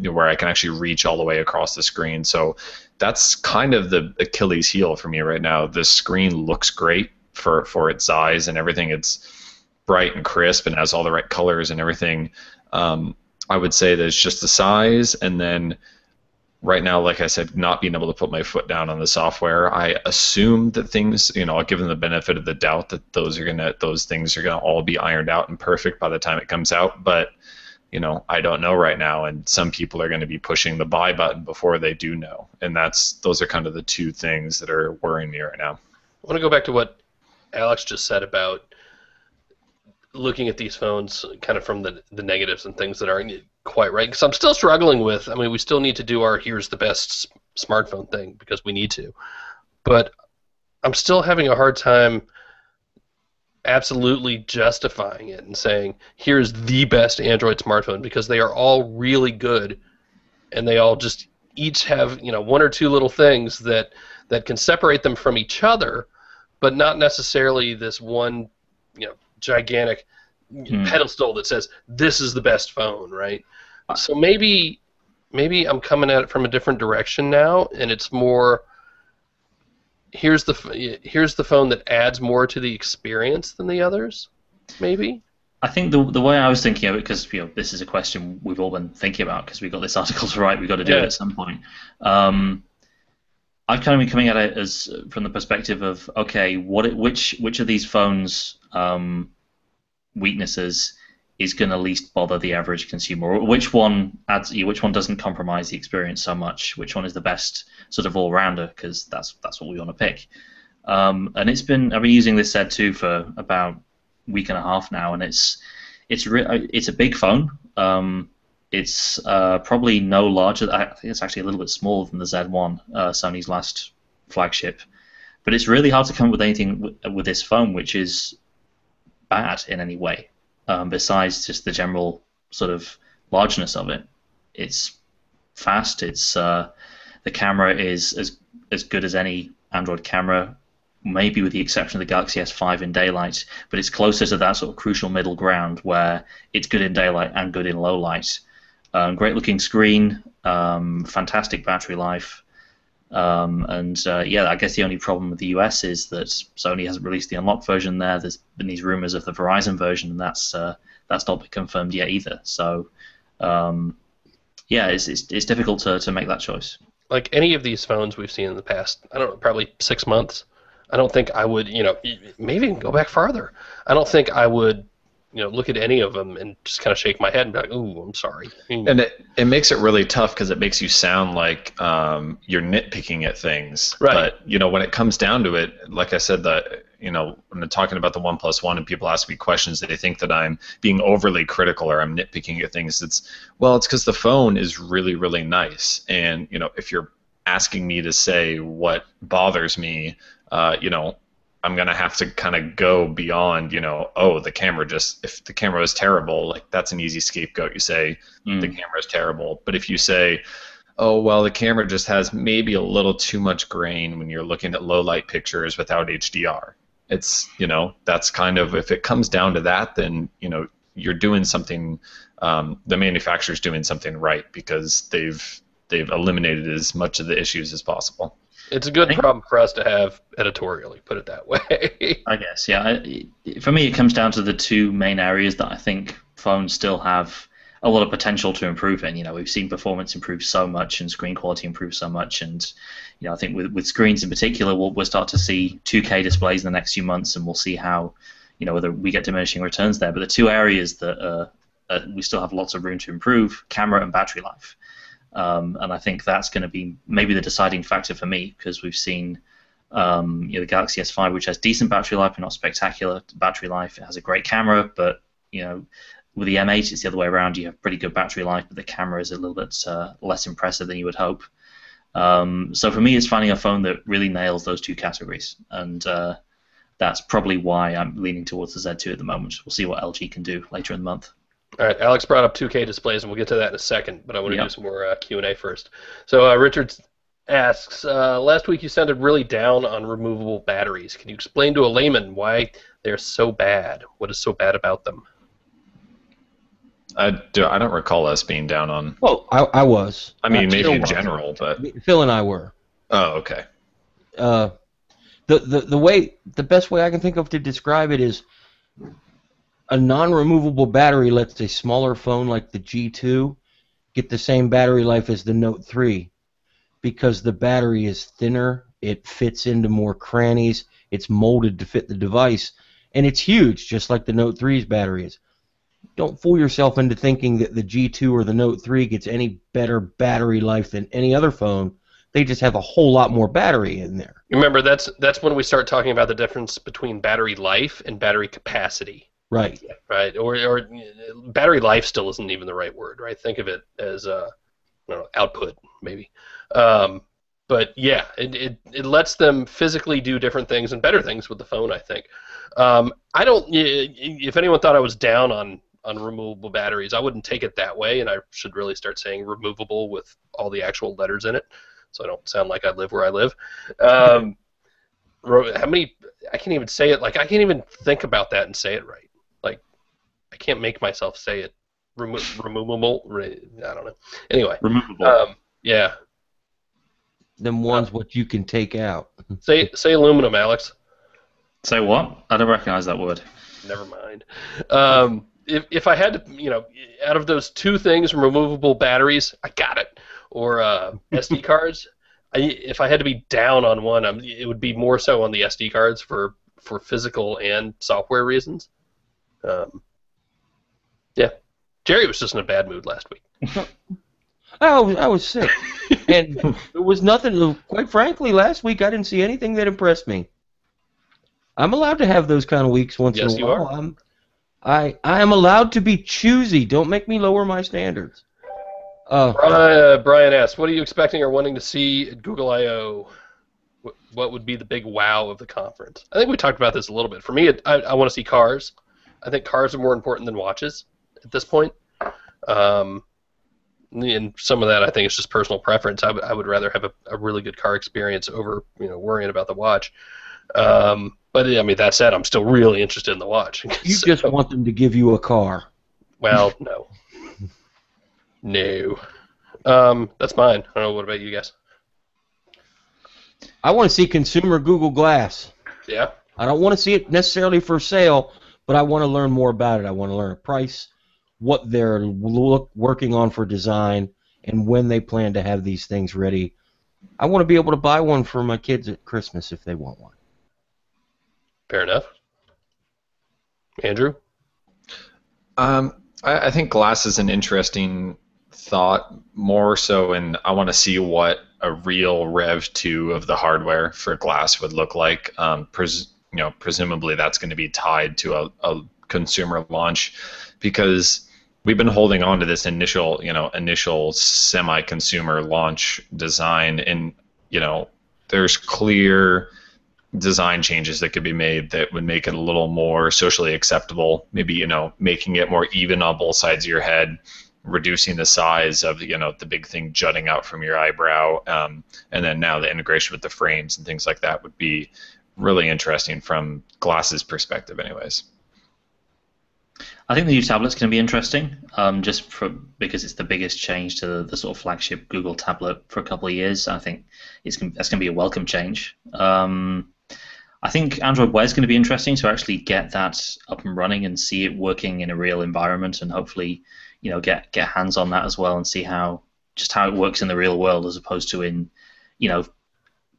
S3: where I can actually reach all the way across the screen. So that's kind of the Achilles heel for me right now. The screen looks great for its size and everything. It's bright and crisp and has all the right colors and everything. I would say that it's just the size, and then right now, like I said, not being able to put my foot down on the software. I assume that things, I'll give them the benefit of the doubt that those things are gonna all be ironed out and perfect by the time it comes out. But I don't know right now, and some people are going to be pushing the buy button before they do know, and those are kind of the two things that are worrying me right now.
S1: I want to go back to what Alex just said about looking at these phones kind of from the negatives and things that aren't quite right, because I'm still struggling with, we still need to do our here's the best smartphone thing because we need to, but I'm still having a hard time absolutely justifying it and saying here's the best Android smartphone, because they are all really good and they all just each have one or two little things that can separate them from each other, but not necessarily this one gigantic pedestal that says this is the best phone, right? So maybe I'm coming at it from a different direction now, and it's more here's the phone that adds more to the experience than the others, maybe.
S4: I think the way I was thinking of it, because this is a question we've all been thinking about because we've got this article to write, we've got to do it at some point. I've kind of been coming at it as from the perspective of, okay, which of these phones' weaknesses is going to least bother the average consumer, or which one doesn't compromise the experience so much, which one is the best sort of all-rounder, because that's what we want to pick. And I've been using this Z2 for about a week and a half now, and it's a big phone. It's probably no larger. I think it's actually a little bit smaller than the Z1, Sony's last flagship. But it's really hard to come up with anything with this phone which is bad in any way, besides just the general sort of largeness of it. It's fast. It's the camera is as good as any Android camera, maybe with the exception of the Galaxy S5 in daylight, but it's closer to that sort of crucial middle ground where it's good in daylight and good in low light. Great looking screen, fantastic battery life. I guess the only problem with the US is that Sony hasn't released the unlocked version there. There's been these rumors of the Verizon version, and that's not been confirmed yet either. So, it's difficult to make that choice.
S1: Like any of these phones we've seen in the past, I don't know, probably 6 months, I don't think I would, maybe even go back farther. I don't think I would look at any of them and just kind of shake my head and be like, ooh, I'm sorry.
S3: And it makes it really tough because it makes you sound like you're nitpicking at things.
S1: Right.
S3: But, when it comes down to it, like I said, when I'm talking about the OnePlus One and people ask me questions, they think that I'm being overly critical or I'm nitpicking at things. It's because the phone is really, really nice. And, if you're asking me to say what bothers me, I'm going to have to kind of go beyond, the camera if the camera is terrible, like that's an easy scapegoat. You say the camera is terrible. But if you say, oh, well, the camera just has maybe a little too much grain when you're looking at low light pictures without HDR. It's, that's kind of, if it comes down to that, then, you're doing something, the manufacturer's doing something right because they've eliminated as much of the issues as possible.
S1: It's a good problem for us to have editorially, put it that way.
S4: I guess, yeah. For me, it comes down to the two main areas that I think phones still have a lot of potential to improve in. We've seen performance improve so much and screen quality improve so much, and I think with screens in particular, we'll start to see 2K displays in the next few months, and we'll see how whether we get diminishing returns there. But the two areas that we still have lots of room to improve: camera and battery life. And I think that's going to be maybe the deciding factor for me, because we've seen the Galaxy S5, which has decent battery life but not spectacular battery life. It has a great camera, but with the M8, it's the other way around. You have pretty good battery life, but the camera is a little bit less impressive than you would hope. So for me, it's finding a phone that really nails those two categories, and that's probably why I'm leaning towards the Z2 at the moment. We'll see what LG can do later in the month.
S1: All right, Alex brought up 2K displays, and we'll get to that in a second, but I want to do some more Q&A first. So Richard asks, last week you sounded really down on removable batteries. Can you explain to a layman why they're so bad? What is so bad about them?
S3: I don't recall us being down on...
S2: Well, I was.
S3: I mean, maybe in general, but...
S2: Phil and I were.
S3: Oh, okay.
S2: The best way I can think of to describe it is a non-removable battery lets a smaller phone like the G2 get the same battery life as the Note 3 because the battery is thinner, it fits into more crannies, it's molded to fit the device, and it's huge, just like the Note 3's battery is. Don't fool yourself into thinking that the G2 or the Note 3 gets any better battery life than any other phone. They just have a whole lot more battery in there.
S1: Remember, that's when we start talking about the difference between battery life and battery capacity.
S2: Right.
S1: Right. Or battery life still isn't even the right word, right? Think of it as output, maybe. But yeah, it lets them physically do different things and better things with the phone, I think. I don't. If anyone thought I was down on removable batteries, I wouldn't take it that way, and I should really start saying removable with all the actual letters in it, so I don't sound like I live where I live. How many? I can't even say it. Like, I can't even think about that and say it right. Like, I can't make myself say it. Removable. I don't know. Anyway.
S4: Removable.
S1: Yeah.
S2: Them ones what you can take out.
S1: Say aluminum, Alex.
S4: Say what? I don't recognize that word.
S1: Never mind. If I had to, out of those two things, removable batteries, I got it. Or SD cards. If I had to be down on one, it would be more so on the SD cards for physical and software reasons. Yeah. Jerry was just in a bad mood last week.
S2: I was sick. And there was nothing, quite frankly, last week I didn't see anything that impressed me. I'm allowed to have those kind of weeks once in a while.
S1: Yes, you are.
S2: I am allowed to be choosy. Don't make me lower my standards.
S1: Brian asks, what are you expecting or wanting to see at Google I/O? What would be the big wow of the conference? I think we talked about this a little bit. For me, I want to see cars. I think cars are more important than watches at this point. And some of that I think is just personal preference. I would rather have a really good car experience over worrying about the watch. But I mean, that said, I'm still really interested in the watch.
S2: You just want them to give you a car.
S1: Well, no. No. That's mine. I don't know. What about you guys?
S2: I want to see consumer Google Glass.
S1: Yeah.
S2: I don't want to see it necessarily for sale, but I want to learn more about it. I want to learn a price, what they're working on for design, and when they plan to have these things ready. I want to be able to buy one for my kids at Christmas if they want one.
S1: Fair enough. Andrew?
S3: I think glass is an interesting thought, more so in I want to see what a real Rev 2 of the hardware for glass would look like. Presumably that's going to be tied to a consumer launch, because we've been holding on to this initial semi-consumer launch design, and there's clear design changes that could be made that would make it a little more socially acceptable. Maybe making it more even on both sides of your head, reducing the size of the big thing jutting out from your eyebrow, and then now the integration with the frames and things like that would be really interesting from Glass's perspective, anyways.
S4: I think the new tablet's going to be interesting, because it's the biggest change to the sort of flagship Google tablet for a couple of years. I think that's going to be a welcome change. I think Android Wear is going to be interesting to actually get that up and running and see it working in a real environment, and hopefully, get hands on that as well and see how it works in the real world as opposed to in,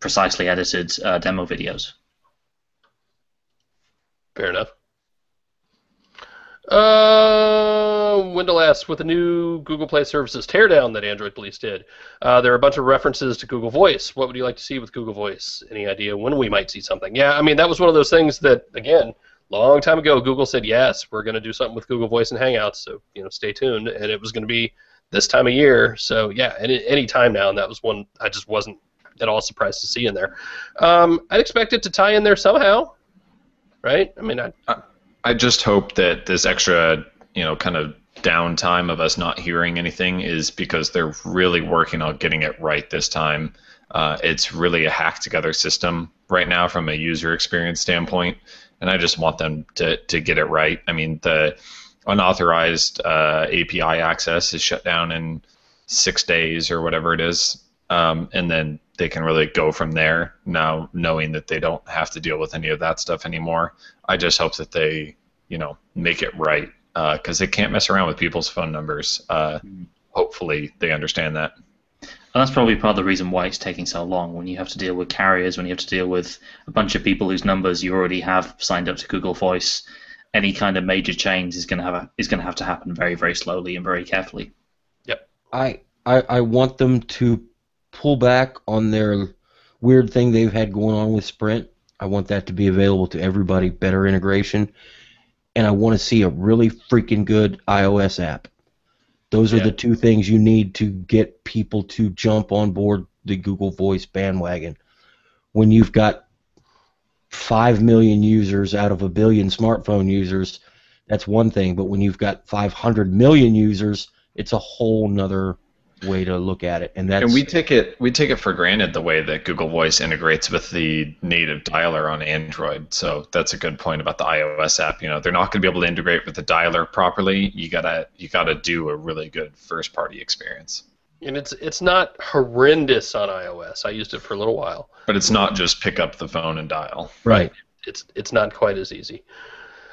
S4: precisely edited demo videos.
S1: Fair enough. Wendell asks, with the new Google Play Services teardown that Android Police did, there are a bunch of references to Google Voice. What would you like to see with Google Voice? Any idea when we might see something? Yeah, I mean, that was one of those things that, again, long time ago, Google said, yes, we're going to do something with Google Voice and Hangouts, so, stay tuned. And it was going to be this time of year. So, yeah, any time now, and that was one I just wasn't at all surprised to see in there. I'd expect it to tie in there somehow, right? I mean,
S3: I just hope that this extra, kind of downtime of us not hearing anything is because they're really working on getting it right this time. It's really a hacked together system right now from a user experience standpoint, and I just want them to get it right. I mean, the unauthorized API access is shut down in 6 days or whatever it is, and then they can really go from there now, knowing that they don't have to deal with any of that stuff anymore. I just hope that they, make it right, because they can't mess around with people's phone numbers. Hopefully they understand that.
S4: And that's probably part of the reason why it's taking so long. When you have to deal with carriers, when you have to deal with a bunch of people whose numbers you already have signed up to Google Voice, any kind of major change is going to have to happen very, very slowly and very carefully.
S1: Yep.
S2: I want them to pull back on their weird thing they've had going on with Sprint. I want that to be available to everybody, better integration, and I want to see a really freaking good iOS app. Those are the two things you need to get people to jump on board the Google Voice bandwagon. When you've got 5 million users out of a billion smartphone users, that's one thing, but when you've got 500 million users, it's a whole nother way to look at it, and
S3: we take it for granted the way that Google Voice integrates with the native dialer on Android. So that's a good point about the iOS app. They're not going to be able to integrate with the dialer properly. You gotta do a really good first party experience.
S1: And it's not horrendous on iOS. I used it for a little while.
S3: But it's not just pick up the phone and dial.
S2: Right.
S1: It's not quite as easy.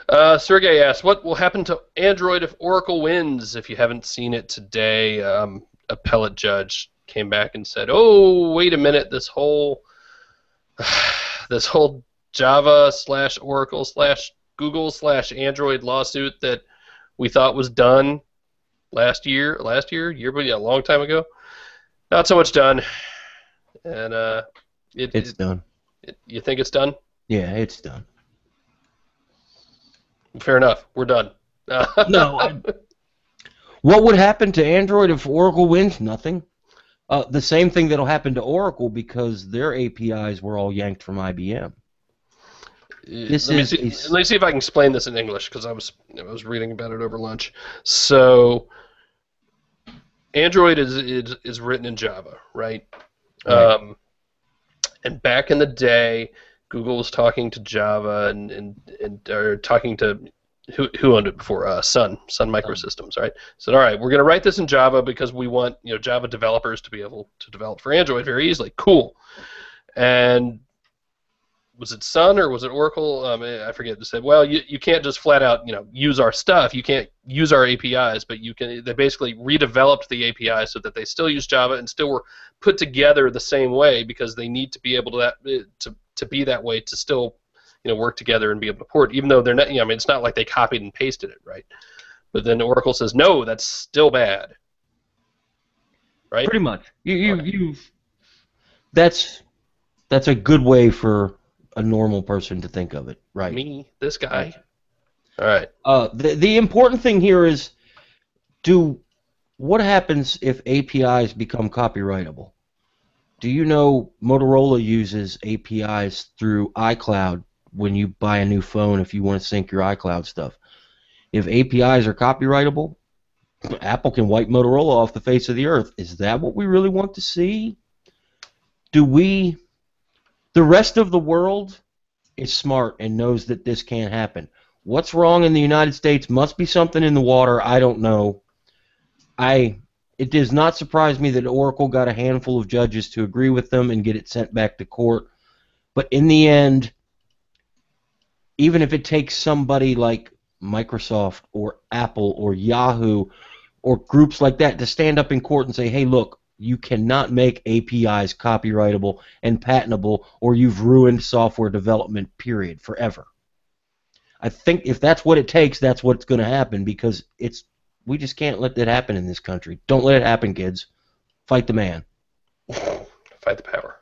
S1: Sergey asks, what will happen to Android if Oracle wins? If you haven't seen it today, appellate judge came back and said, "Oh, wait a minute! This whole Java / Oracle / Google / Android lawsuit that we thought was done last year, but yeah, a long time ago, not so much done." And
S2: it's done.
S1: You think it's done?
S2: Yeah, it's done.
S1: Fair enough. We're done.
S2: No. What would happen to Android if Oracle wins? Nothing. The same thing that'll happen to Oracle because their APIs were all yanked from IBM.
S1: Let me see if I can explain this in English, because I was reading about it over lunch. So Android is written in Java, right? And back in the day, Google was talking to Java and talking to who owned it before? Sun Microsystems, right? Said, all right, we're going to write this in Java because we want Java developers to be able to develop for Android very easily. Cool. And was it Sun or was it Oracle? I forget. They said, well, you can't just flat out use our stuff. You can't use our APIs, but you can. They basically redeveloped the APIs so that they still use Java and still were put together the same way because they need to be able to be that way to still work together and be able to port, even though they're not. It's not like they copied and pasted it, right? But then Oracle says, no, that's still bad, right?
S2: Pretty much. That's a good way for a normal person to think of it, right?
S1: Me, this guy. All right.
S2: The important thing here is, what happens if APIs become copyrightable? Do you know Motorola uses APIs through iCloud when you buy a new phone if you want to sync your iCloud stuff? If APIs are copyrightable, Apple can wipe Motorola off the face of the earth. Is that what we really want to see? The rest of the world is smart and knows that this can't happen. What's wrong in the United States must be something in the water. I don't know. It does not surprise me that Oracle got a handful of judges to agree with them and get it sent back to court. But in the end, even if it takes somebody like Microsoft or Apple or Yahoo or groups like that to stand up in court and say, hey, look, you cannot make APIs copyrightable and patentable, or you've ruined software development, period, forever. I think if that's what it takes, that's what's going to happen, because we just can't let that happen in this country. Don't let it happen, kids. Fight the man.
S1: Fight the power.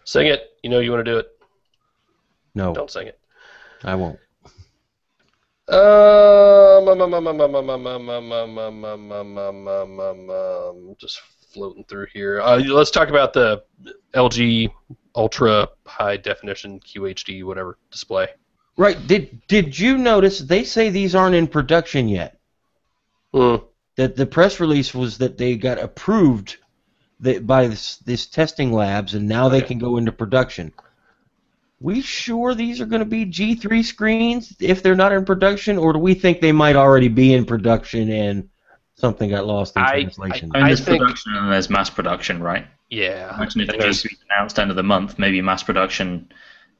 S1: Sing it. You know you want to do it.
S2: No,
S1: Don't sing it.
S2: I won't.
S1: Just floating through here. Let's talk about the LG Ultra High Definition QHD whatever display.
S2: Right. Did you notice they say these aren't in production yet?
S1: Mm.
S2: That the press release was that they got approved by this testing labs, and now they can go into production. We sure these are going to be G3 screens if they're not in production, or do we think they might already be in production and something got lost in translation?
S4: I mean, there's production and there's mass production, right?
S1: Yeah.
S4: Imagine if the G3 is announced end of the month, maybe mass production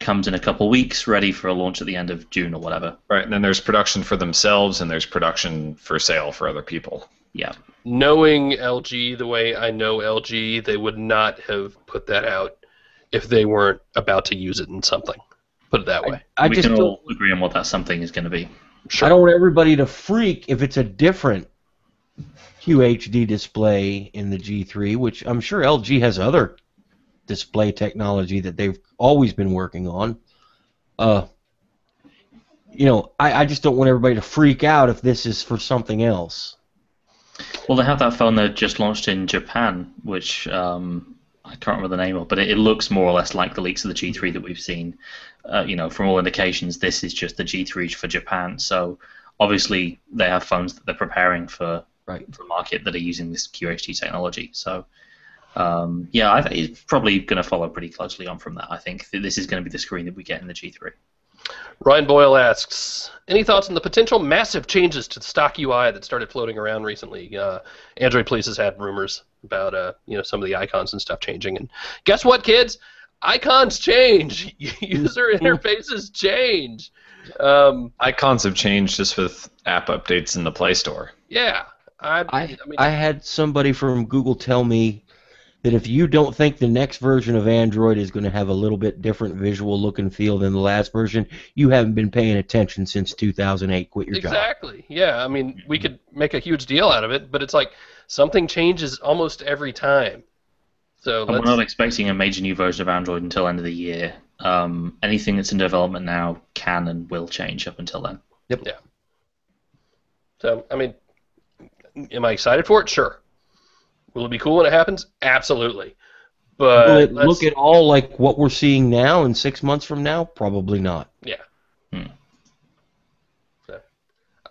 S4: comes in a couple weeks, ready for a launch at the end of June or whatever.
S3: Right, and then there's production for themselves, and there's production for sale for other people.
S4: Yeah.
S1: Knowing LG the way I know LG, they would not have put that out if they weren't about to use it in something. Put it that way.
S4: We can all agree on what that something is going to be.
S1: Sure.
S2: I don't want everybody to freak if it's a different QHD display in the G3, which I'm sure LG has other display technology that they've always been working on. I just don't want everybody to freak out if this is for something else.
S4: Well, they have that phone that just launched in Japan, which I can't remember the name of, but it looks more or less like the leaks of the G3 that we've seen. From all indications, this is just the G3 for Japan. So obviously they have phones that they're preparing for market that are using this QHD technology. So I think it's probably going to follow pretty closely on from that. I think this is going to be the screen that we get in the G3.
S1: Ryan Boyle asks, any thoughts on the potential massive changes to the stock UI that started floating around recently? Android Police has had rumors about some of the icons and stuff changing. And guess what, kids? Icons change. User interfaces change.
S3: Icons have changed just with app updates in the Play Store.
S1: Yeah.
S2: I had somebody from Google tell me that if you don't think the next version of Android is going to have a little bit different visual look and feel than the last version, you haven't been paying attention since 2008. Quit your job.
S1: Exactly. Yeah. I mean, we could make a huge deal out of it, but it's like something changes almost every time. So
S4: we're not expecting a major new version of Android until end of the year. Anything that's in development now can and will change up until then.
S2: Yep.
S1: Yeah. So, I mean, am I excited for it? Sure. Will it be cool when it happens? Absolutely. But
S2: will it look at all like what we're seeing now in 6 months from now? Probably not.
S1: Yeah. So,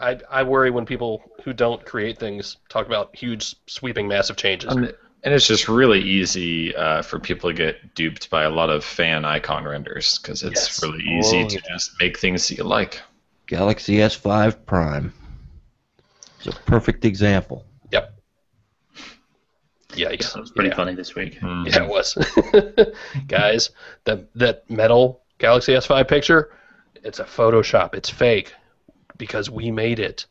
S1: I worry when people who don't create things talk about huge, sweeping, massive changes.
S3: And it's just really easy for people to get duped by a lot of fan icon renders because it's really easy to just make things that you like.
S2: Galaxy S5 Prime. It's a perfect example.
S1: Yep. Yikes.
S4: That was pretty funny this week.
S1: Yeah, it was. Guys, that metal Galaxy S5 picture, it's a Photoshop. It's fake because we made it.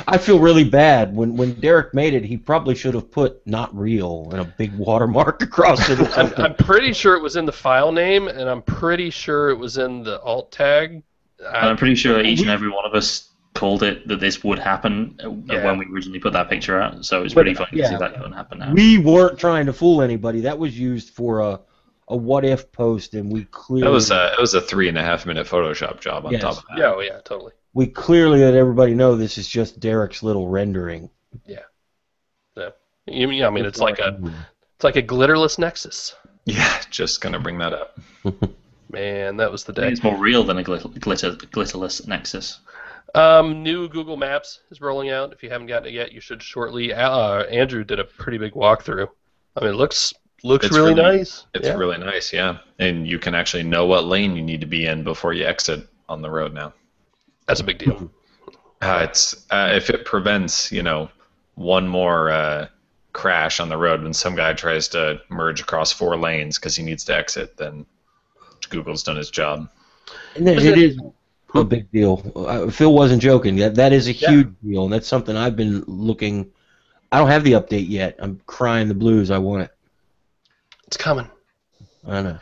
S2: I feel really bad. When Derek made it, he probably should have put "not real" and a big watermark across it.
S1: I'm pretty sure it was in the file name, and I'm pretty sure it was in the alt tag.
S4: I'm pretty sure each and every one of us called it that this would happen when we originally put that picture out. So it's pretty funny to see that going to happen now.
S2: We weren't trying to fool anybody. That was used for a what if post, and we clearly
S3: it was a 3.5 minute Photoshop job on top of that.
S1: Yeah, yeah, totally.
S2: We clearly let everybody know this is just Derek's little rendering.
S1: Yeah. So, I mean, it's like a glitterless Nexus.
S3: Yeah, just gonna bring that up.
S1: Man, that was the
S4: I
S1: day.
S4: think it's more real than a glitterless Nexus.
S1: New Google Maps is rolling out. If you haven't gotten it yet, you should shortly. Andrew did a pretty big walkthrough. I mean, it looks really nice.
S3: It's really nice, yeah. And you can actually know what lane you need to be in before you exit on the road now.
S1: That's a big deal.
S3: It's if it prevents, one more crash on the road when some guy tries to merge across 4 lanes because he needs to exit, then Google's done his job.
S2: And it is a big deal. Phil wasn't joking. That is a huge deal, and that's something I've been looking. I don't have the update yet. I'm crying the blues. I want it.
S1: It's coming.
S2: I know.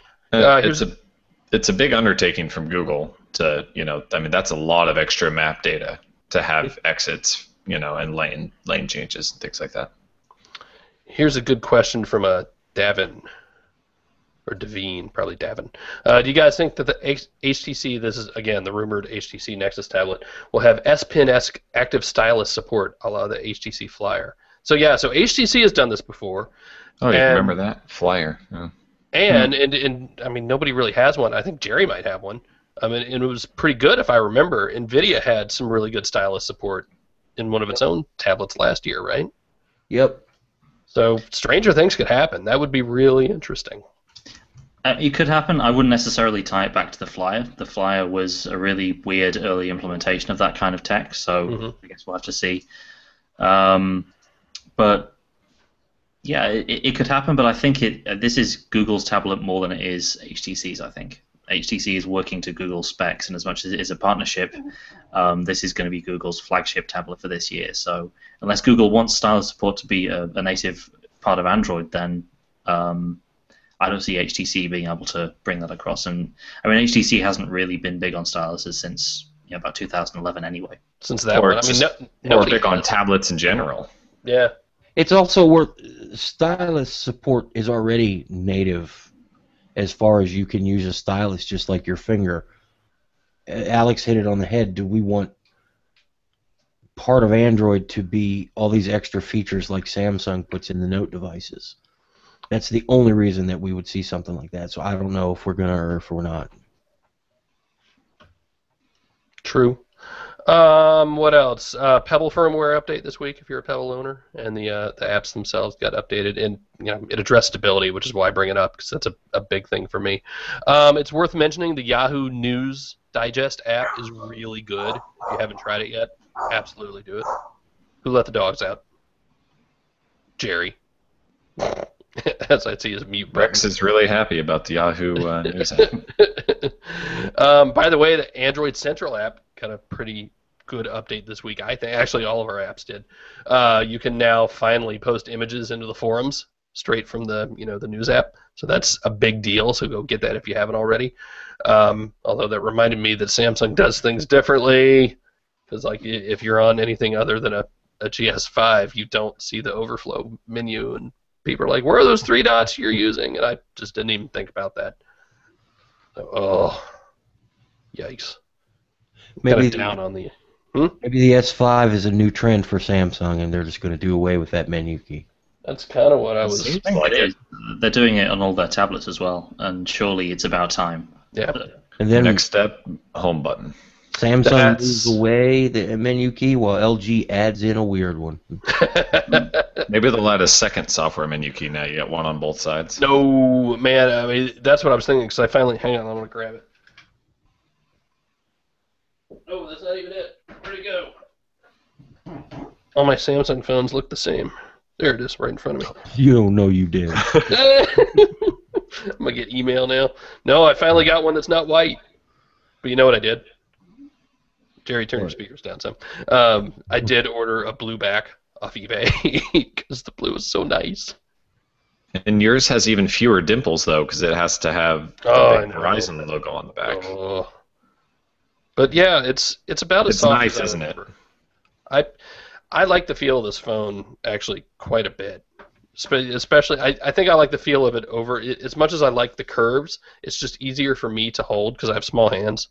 S3: It's a big undertaking from Google to, I mean, that's a lot of extra map data to have exits, and lane changes and things like that.
S1: Here's a good question from Davin, or Davine, probably Davin. Do you guys think that the HTC, this is, again, the rumored HTC Nexus tablet, will have S Pen-esque active stylus support a la the HTC Flyer? So HTC has done this before.
S3: Oh, you remember that? Flyer. Yeah.
S1: And I mean, nobody really has one. I think Jerry might have one. I mean, and it was pretty good if I remember. NVIDIA had some really good stylus support in one of its own tablets last year, right?
S2: Yep.
S1: So stranger things could happen. That would be really interesting.
S4: It could happen. I wouldn't necessarily tie it back to the Flyer. The Flyer was a really weird early implementation of that kind of tech, so I guess we'll have to see. But yeah, it could happen, but I think this is Google's tablet more than it is HTC's, I think. HTC is working to Google specs, and as much as it is a partnership, this is going to be Google's flagship tablet for this year. So unless Google wants stylus support to be a native part of Android, then I don't see HTC being able to bring that across. And I mean, HTC hasn't really been big on styluses since about 2011 anyway.
S1: Since that one, I mean,
S3: or big on tablets in general.
S1: Yeah.
S2: It's also where stylus support is already native as far as you can use a stylus just like your finger. Alex hit it on the head. Do we want part of Android to be all these extra features like Samsung puts in the Note devices? That's the only reason that we would see something like that. So I don't know if we're going to or if we're not.
S1: True. What else? Pebble firmware update this week if you're a Pebble owner, and the apps themselves got updated, and it addressed stability, which is why I bring it up because that's a big thing for me. It's worth mentioning the Yahoo News Digest app is really good. If you haven't tried it yet, absolutely do it. Who let the dogs out? Jerry. As I see his mute button.
S3: Rex is really happy about the Yahoo News app.
S1: By the way, the Android Central app got a pretty good update this week. I think actually all of our apps did. You can now finally post images into the forums straight from the the news app. So that's a big deal. So go get that if you haven't already. Although that reminded me that Samsung does things differently, because like if you're on anything other than a GS5, you don't see the overflow menu, and people are like, "Where are those 3 dots you're using?" And I just didn't even think about that. So, yikes!
S2: Maybe
S1: down on the.
S2: Maybe the S5 is a new trend for Samsung, and they're just going to do away with that menu key.
S1: That's kind of what I was.
S4: They're doing it on all their tablets as well, and surely it's about time.
S1: Yeah.
S2: And then
S3: next step, home button.
S2: Samsung moves away the menu key while LG adds in a weird one.
S3: Maybe they'll add a second software menu key now. You got one on both sides.
S1: No, man. I mean, that's what I was thinking. Because I finally, hang on, I'm gonna grab it. Oh, that's not even it. Where'd it go? All my Samsung phones look the same. There it is, right in front of me.
S2: You don't know you did.
S1: I'm gonna get email now. No, I finally got one that's not white. But you know what I did? Jerry, turn your speakers down some. I did order a blue back off eBay because the blue is so nice.
S3: And yours has even fewer dimples, though, because it has to have the big Verizon logo on the back.
S1: Oh. But yeah, it's about as soft
S3: nice,
S1: as I
S3: isn't
S1: remember.
S3: it?
S1: I like the feel of this phone actually quite a bit. Especially, I think I like the feel of it over as much as I like the curves. It's just easier for me to hold because I have small hands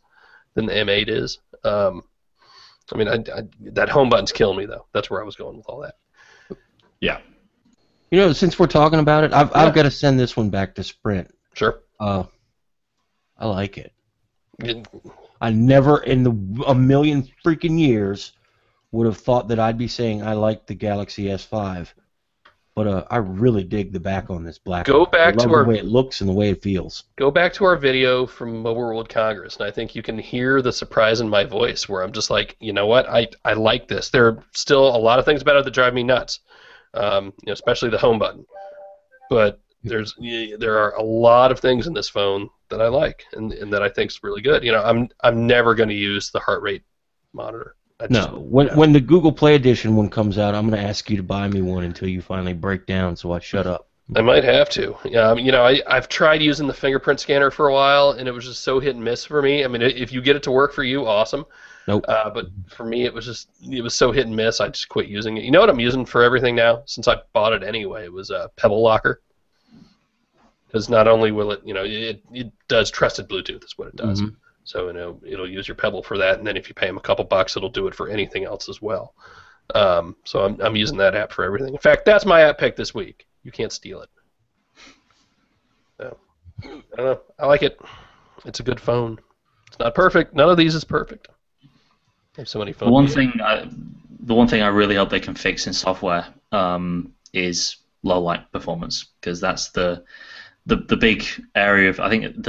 S1: than the M8 is. I mean, that home button's killing me though. That's where I was going with all that.
S3: Yeah.
S2: Since we're talking about it, I've got to send this one back to Sprint.
S1: Sure.
S2: I like it. I never in a million freaking years would have thought that I'd be saying I like the Galaxy S5, but I really dig the back on this black.
S1: Go back to
S2: the way it looks and the way it feels.
S1: Go back to our video from Mobile World Congress, and I think you can hear the surprise in my voice, where I'm just like, you know what, I like this. There are still a lot of things about it that drive me nuts, especially the home button, but there are a lot of things in this phone that I like and that I think is really good. I'm never going to use the heart rate monitor.
S2: When the Google Play Edition one comes out, I'm going to ask you to buy me one until you finally break down, so I shut up.
S1: I might have to. I've tried using the fingerprint scanner for a while, and it was just so hit and miss for me. I mean, if you get it to work for you, awesome.
S2: Nope.
S1: But for me, it was so hit and miss. I just quit using it. You know what I'm using for everything now? Since I bought it anyway, it was a Pebble Locker. Because not only will it, it does trusted Bluetooth is what it does.
S2: Mm-hmm.
S1: So it'll use your Pebble for that, and then if you pay them a couple bucks, it'll do it for anything else as well. So I'm using that app for everything. In fact, that's my app pick this week. You can't steal it. So, I don't know. I like it. It's a good phone. It's not perfect. None of these is perfect. I have so many phones.
S4: The one thing I really hope they can fix in software is low light performance, because that's the big area of, I think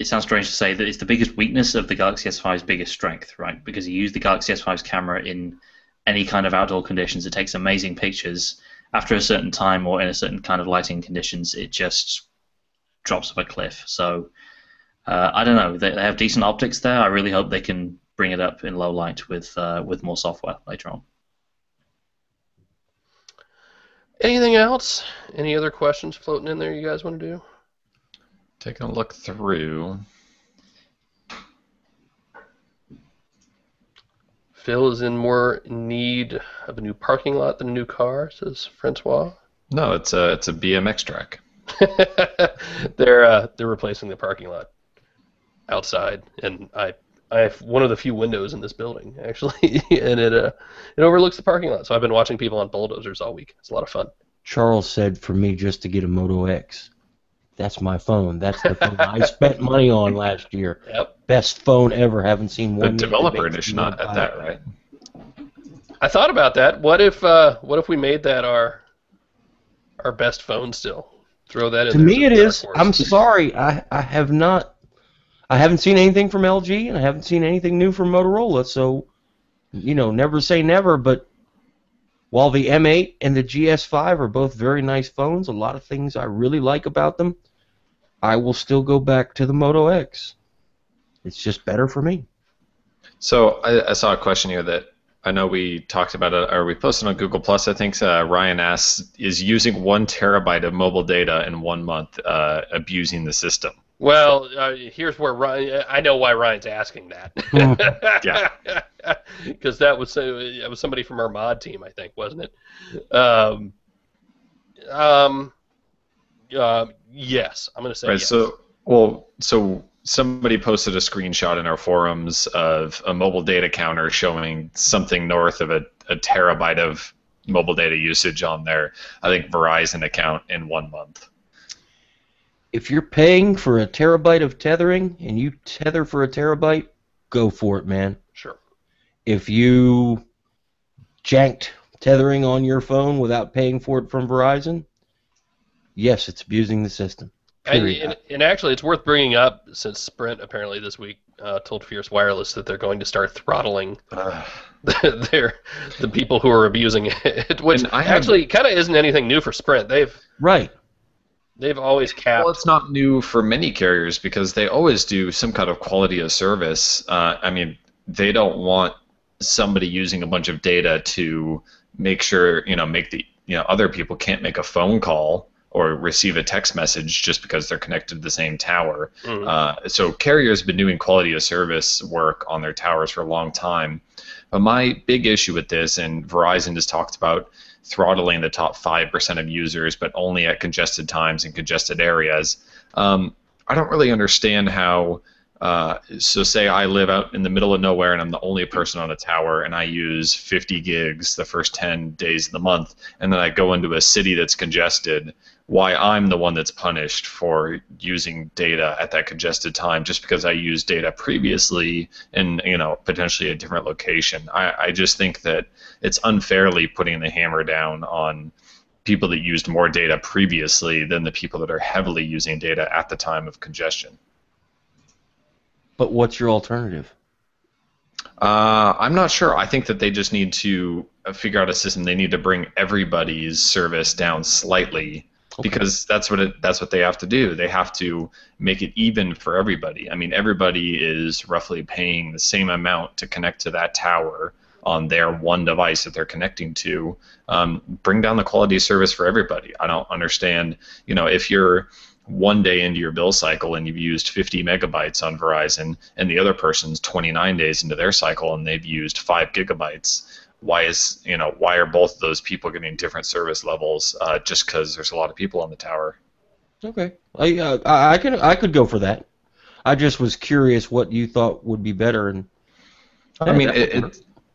S4: it sounds strange to say that it's the biggest weakness of the Galaxy S5's biggest strength, right? Because you use the Galaxy S5's camera in any kind of outdoor conditions, it takes amazing pictures. After a certain time or in a certain kind of lighting conditions, it just drops off a cliff. So I don't know. They have decent optics there. I really hope they can bring it up in low light with more software later on.
S1: Anything else? Any other questions floating in there you guys want to do?
S3: Taking a look through.
S1: Phil is in more need of a new parking lot than a new car, says Francois.
S3: No, it's a BMX track.
S1: They're replacing the parking lot outside, and I have one of the few windows in this building actually, and it overlooks the parking lot. So I've been watching people on bulldozers all week. It's a lot of fun.
S2: Charles said for me just to get a Moto X. That's my phone. That's the phone I spent money on last year.
S1: Yep.
S2: Best phone ever. Haven't seen one.
S3: The developer edition at that, right?
S1: I thought about that. What if we made that our best phone still? Throw that in.
S2: To me, it is. I'm sorry. I have not. I haven't seen anything from LG, and I haven't seen anything new from Motorola. So, never say never. But while the M8 and the GS5 are both very nice phones, a lot of things I really like about them, I will still go back to the Moto X. It's just better for me.
S3: So I saw a question here that I know we talked about it, or we posted on Google Plus. I think Ryan asks, is using 1 terabyte of mobile data in 1 month abusing the system?
S1: Well, here's where Ryan. I know why Ryan's asking that.
S3: Yeah.
S1: Because that was somebody from our mod team, I think, wasn't it? Yes, I'm going to say
S3: right,
S1: yes.
S3: So somebody posted a screenshot in our forums of a mobile data counter showing something north of a terabyte of mobile data usage on their, I think, Verizon account in 1 month.
S2: If you're paying for a terabyte of tethering and you tether for a terabyte, go for it, man.
S1: Sure.
S2: If you janked tethering on your phone without paying for it from Verizon, yes, it's abusing the system.
S1: And actually, it's worth bringing up since Sprint apparently this week told Fierce Wireless that they're going to start throttling the people who are abusing it, which actually kind of isn't anything new for Sprint. They've always capped.
S3: Well, it's not new for many carriers because they always do some kind of quality of service. I mean, they don't want somebody using a bunch of data to make sure, other people can't make a phone call or receive a text message just because they're connected to the same tower. Mm-hmm. So carriers have been doing quality of service work on their towers for a long time. But my big issue with this, and Verizon has talked about throttling the top 5% of users, but only at congested times and congested areas. I don't really understand how. So say I live out in the middle of nowhere and I'm the only person on a tower and I use 50 gigs the first 10 days of the month, and then I go into a city that's congested. Why I'm the one that's punished for using data at that congested time just because I used data previously in potentially a different location. I just think that it's unfairly putting the hammer down on people that used more data previously than the people that are heavily using data at the time of congestion.
S2: But what's your alternative?
S3: I'm not sure. I think that they just need to figure out a system. They need to bring everybody's service down slightly. because that's what they have to do. They have to make it even for everybody. I mean, everybody is roughly paying the same amount to connect to that tower on their one device that they're connecting to. Bring down the quality of service for everybody. I don't understand. If you're one day into your bill cycle and you've used 50 megabytes on Verizon, and the other person's 29 days into their cycle and they've used 5 gigabytes. Why are both of those people getting different service levels just because there's a lot of people on the tower?
S2: Okay, I could go for that. I just was curious what you thought would be better, and
S3: I mean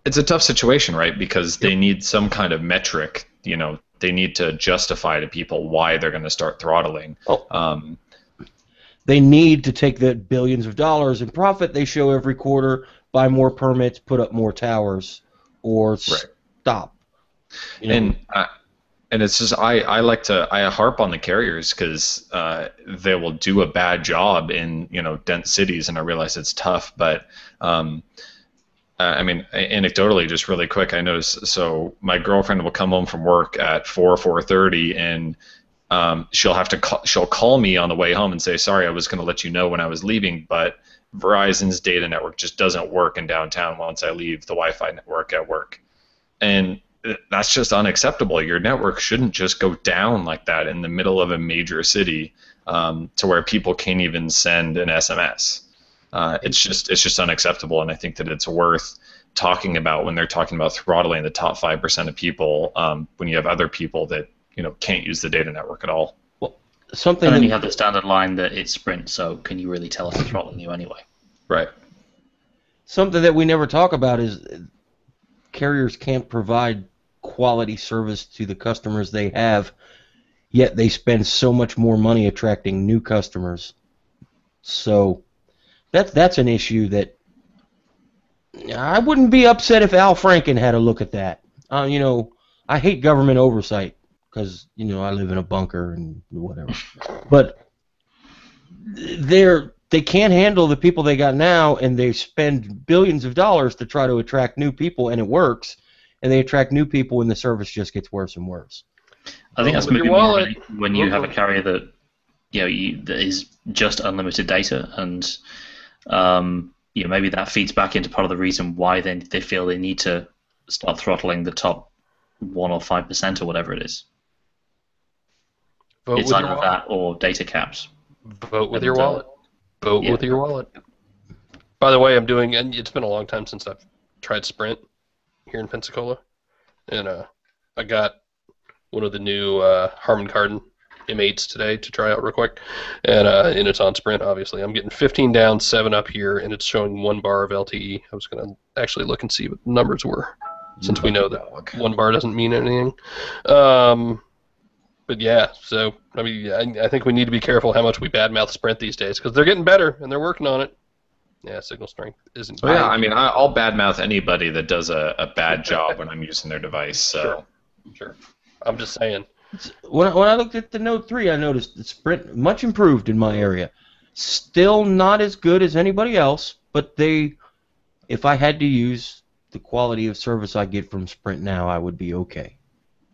S3: it's a tough situation, right? Because they need some kind of metric. They need to justify to people why they're going to start throttling.
S2: They need to take the billions of dollars in profit they show every quarter, buy more permits, put up more towers, or stop.
S3: And it's just I harp on the carriers because they will do a bad job in dense cities, and I realize it's tough, but I mean, anecdotally, just really quick, I noticed. So my girlfriend will come home from work at 4:30, and she'll call me on the way home and say, "Sorry, I was going to let you know when I was leaving, but Verizon's data network just doesn't work in downtown once I leave the Wi-Fi network at work," and that's just unacceptable. Your network shouldn't just go down like that in the middle of a major city to where people can't even send an SMS. It's just unacceptable, and I think that it's worth talking about when they're talking about throttling the top 5% of people when you have other people that can't use the data network at all.
S2: Well,
S4: and then you have the standard line that it's Sprint, so can you really tell us it's throttling you anyway?
S3: Right.
S2: Something that we never talk about is carriers can't provide quality service to the customers they have, yet they spend so much more money attracting new customers. So that's an issue that I wouldn't be upset if Al Franken had a look at that. I hate government oversight because I live in a bunker and whatever. But they can't handle the people they got now, and they spend billions of dollars to try to attract new people, and it works. And they attract new people, and the service just gets worse and worse.
S4: I think that's maybe more when you have a carrier that that is just unlimited data, and maybe that feeds back into part of the reason why they feel they need to start throttling the top 1 or 5% or whatever it is. It's either that or data caps.
S1: Vote with your wallet. Vote with your wallet. By the way, and it's been a long time since I've tried Sprint here in Pensacola, and I got one of the new Harman Kardon M8s today to try out real quick, and it's on Sprint, obviously. I'm getting 15 down, 7 up here, and it's showing 1 bar of LTE. I was going to actually look and see what the numbers were, since we know that 1 bar doesn't mean anything. But yeah, so I mean, I think we need to be careful how much we badmouth Sprint these days, because they're getting better and they're working on it. Yeah, signal strength isn't.
S3: Well, yeah, I mean, I'll badmouth anybody that does a bad job when I'm using their device. So.
S1: Sure. I'm just saying.
S2: When I looked at the Note 3, I noticed the Sprint much improved in my area. Still not as good as anybody else, but if I had to use the quality of service I get from Sprint now, I would be okay.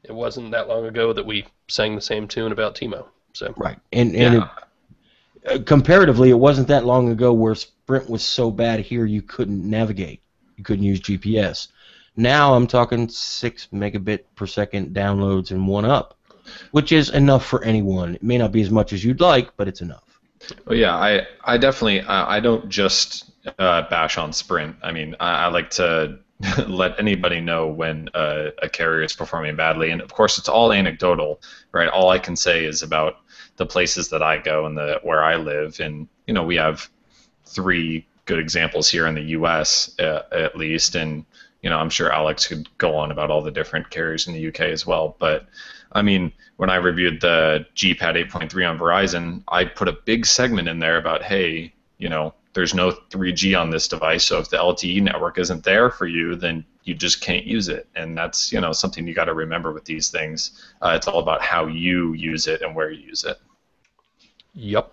S1: It wasn't that long ago that we sang the same tune about T-Mo. So.
S2: Right, and comparatively, it wasn't that long ago where Sprint was so bad here you couldn't navigate. You couldn't use GPS. Now I'm talking 6 megabit per second downloads and 1 up, which is enough for anyone. It may not be as much as you'd like, but it's enough.
S3: Well, yeah, I definitely I don't just bash on Sprint. I mean, I like to let anybody know when a carrier is performing badly, and of course it's all anecdotal, right? All I can say is about the places that I go and where I live, and we have 3 good examples here in the U.S. At least, and I'm sure Alex could go on about all the different carriers in the UK as well. But I mean, when I reviewed the GPAD 8.3 on Verizon, I put a big segment in there about, hey, there's no 3G on this device, so if the LTE network isn't there for you, then you just can't use it. And that's something you got to remember with these things. It's all about how you use it and where you use it.
S1: Yep.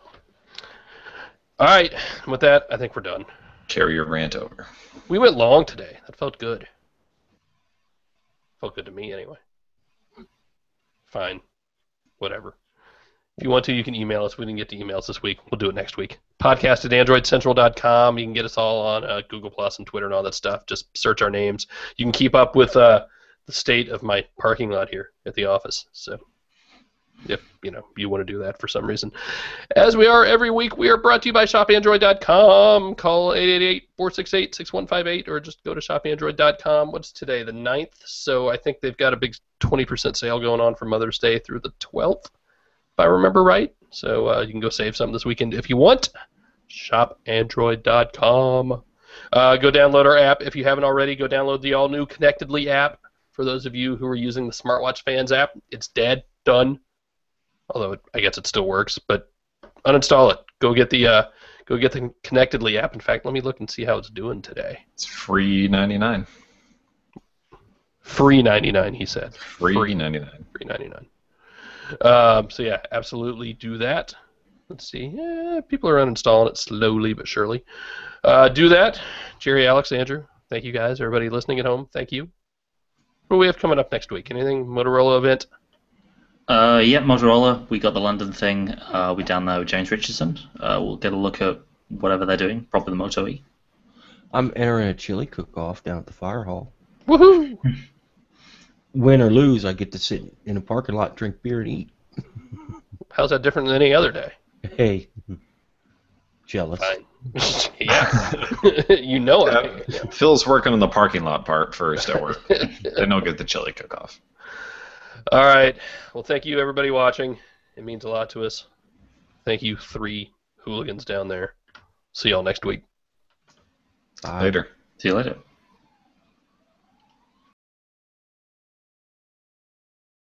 S1: All right. With that, I think we're done.
S3: Carry your rant over.
S1: We went long today. That felt good. Felt good to me, anyway. Fine. Whatever. If you want to, you can email us. We didn't get to emails this week. We'll do it next week. Podcast at androidcentral.com. You can get us all on Google Plus and Twitter and all that stuff. Just search our names. You can keep up with the state of my parking lot here at the office. So if you want to do that for some reason. As we are every week, we are brought to you by shopandroid.com. Call 888-468-6158 or just go to shopandroid.com. What's today, the 9th? So I think they've got a big 20% sale going on for Mother's Day through the 12th. If I remember right. So you can go save something this weekend if you want. Shopandroid.com. Go download our app. If you haven't already, go download the all-new Connectedly app. For those of you who are using the Smartwatch Fans app, it's dead, done. Although I guess it still works, but uninstall it. Go get the Connectedly app. In fact, let me look and see how it's doing today.
S3: It's free 99.
S1: Free 99, he said.
S3: Free 99.
S1: Free 99. So yeah, absolutely do that. Let's see. People are uninstalling it slowly but surely. Do that. Jerry, Alex, Andrew, thank you guys. Everybody listening at home, thank you. What do we have coming up next week? Anything? Motorola event?
S4: Yeah, Motorola. We got the London thing. We'll be down there with James Richardson. We'll get a look at whatever they're doing, probably the Moto E.
S2: I'm entering a chili cook-off down at the fire hall.
S1: Woohoo!
S2: Win or lose, I get to sit in a parking lot, drink beer, and eat.
S1: How's that different than any other day?
S2: Hey, jealous.
S1: Fine. Yeah. You know it.
S3: Yeah. Phil's working on the parking lot part first at work. Then he'll get the chili cook-off.
S1: All right. Well, thank you, everybody watching. It means a lot to us. Thank you, 3 hooligans down there. See y'all next week.
S2: Bye.
S3: Later.
S4: See you later.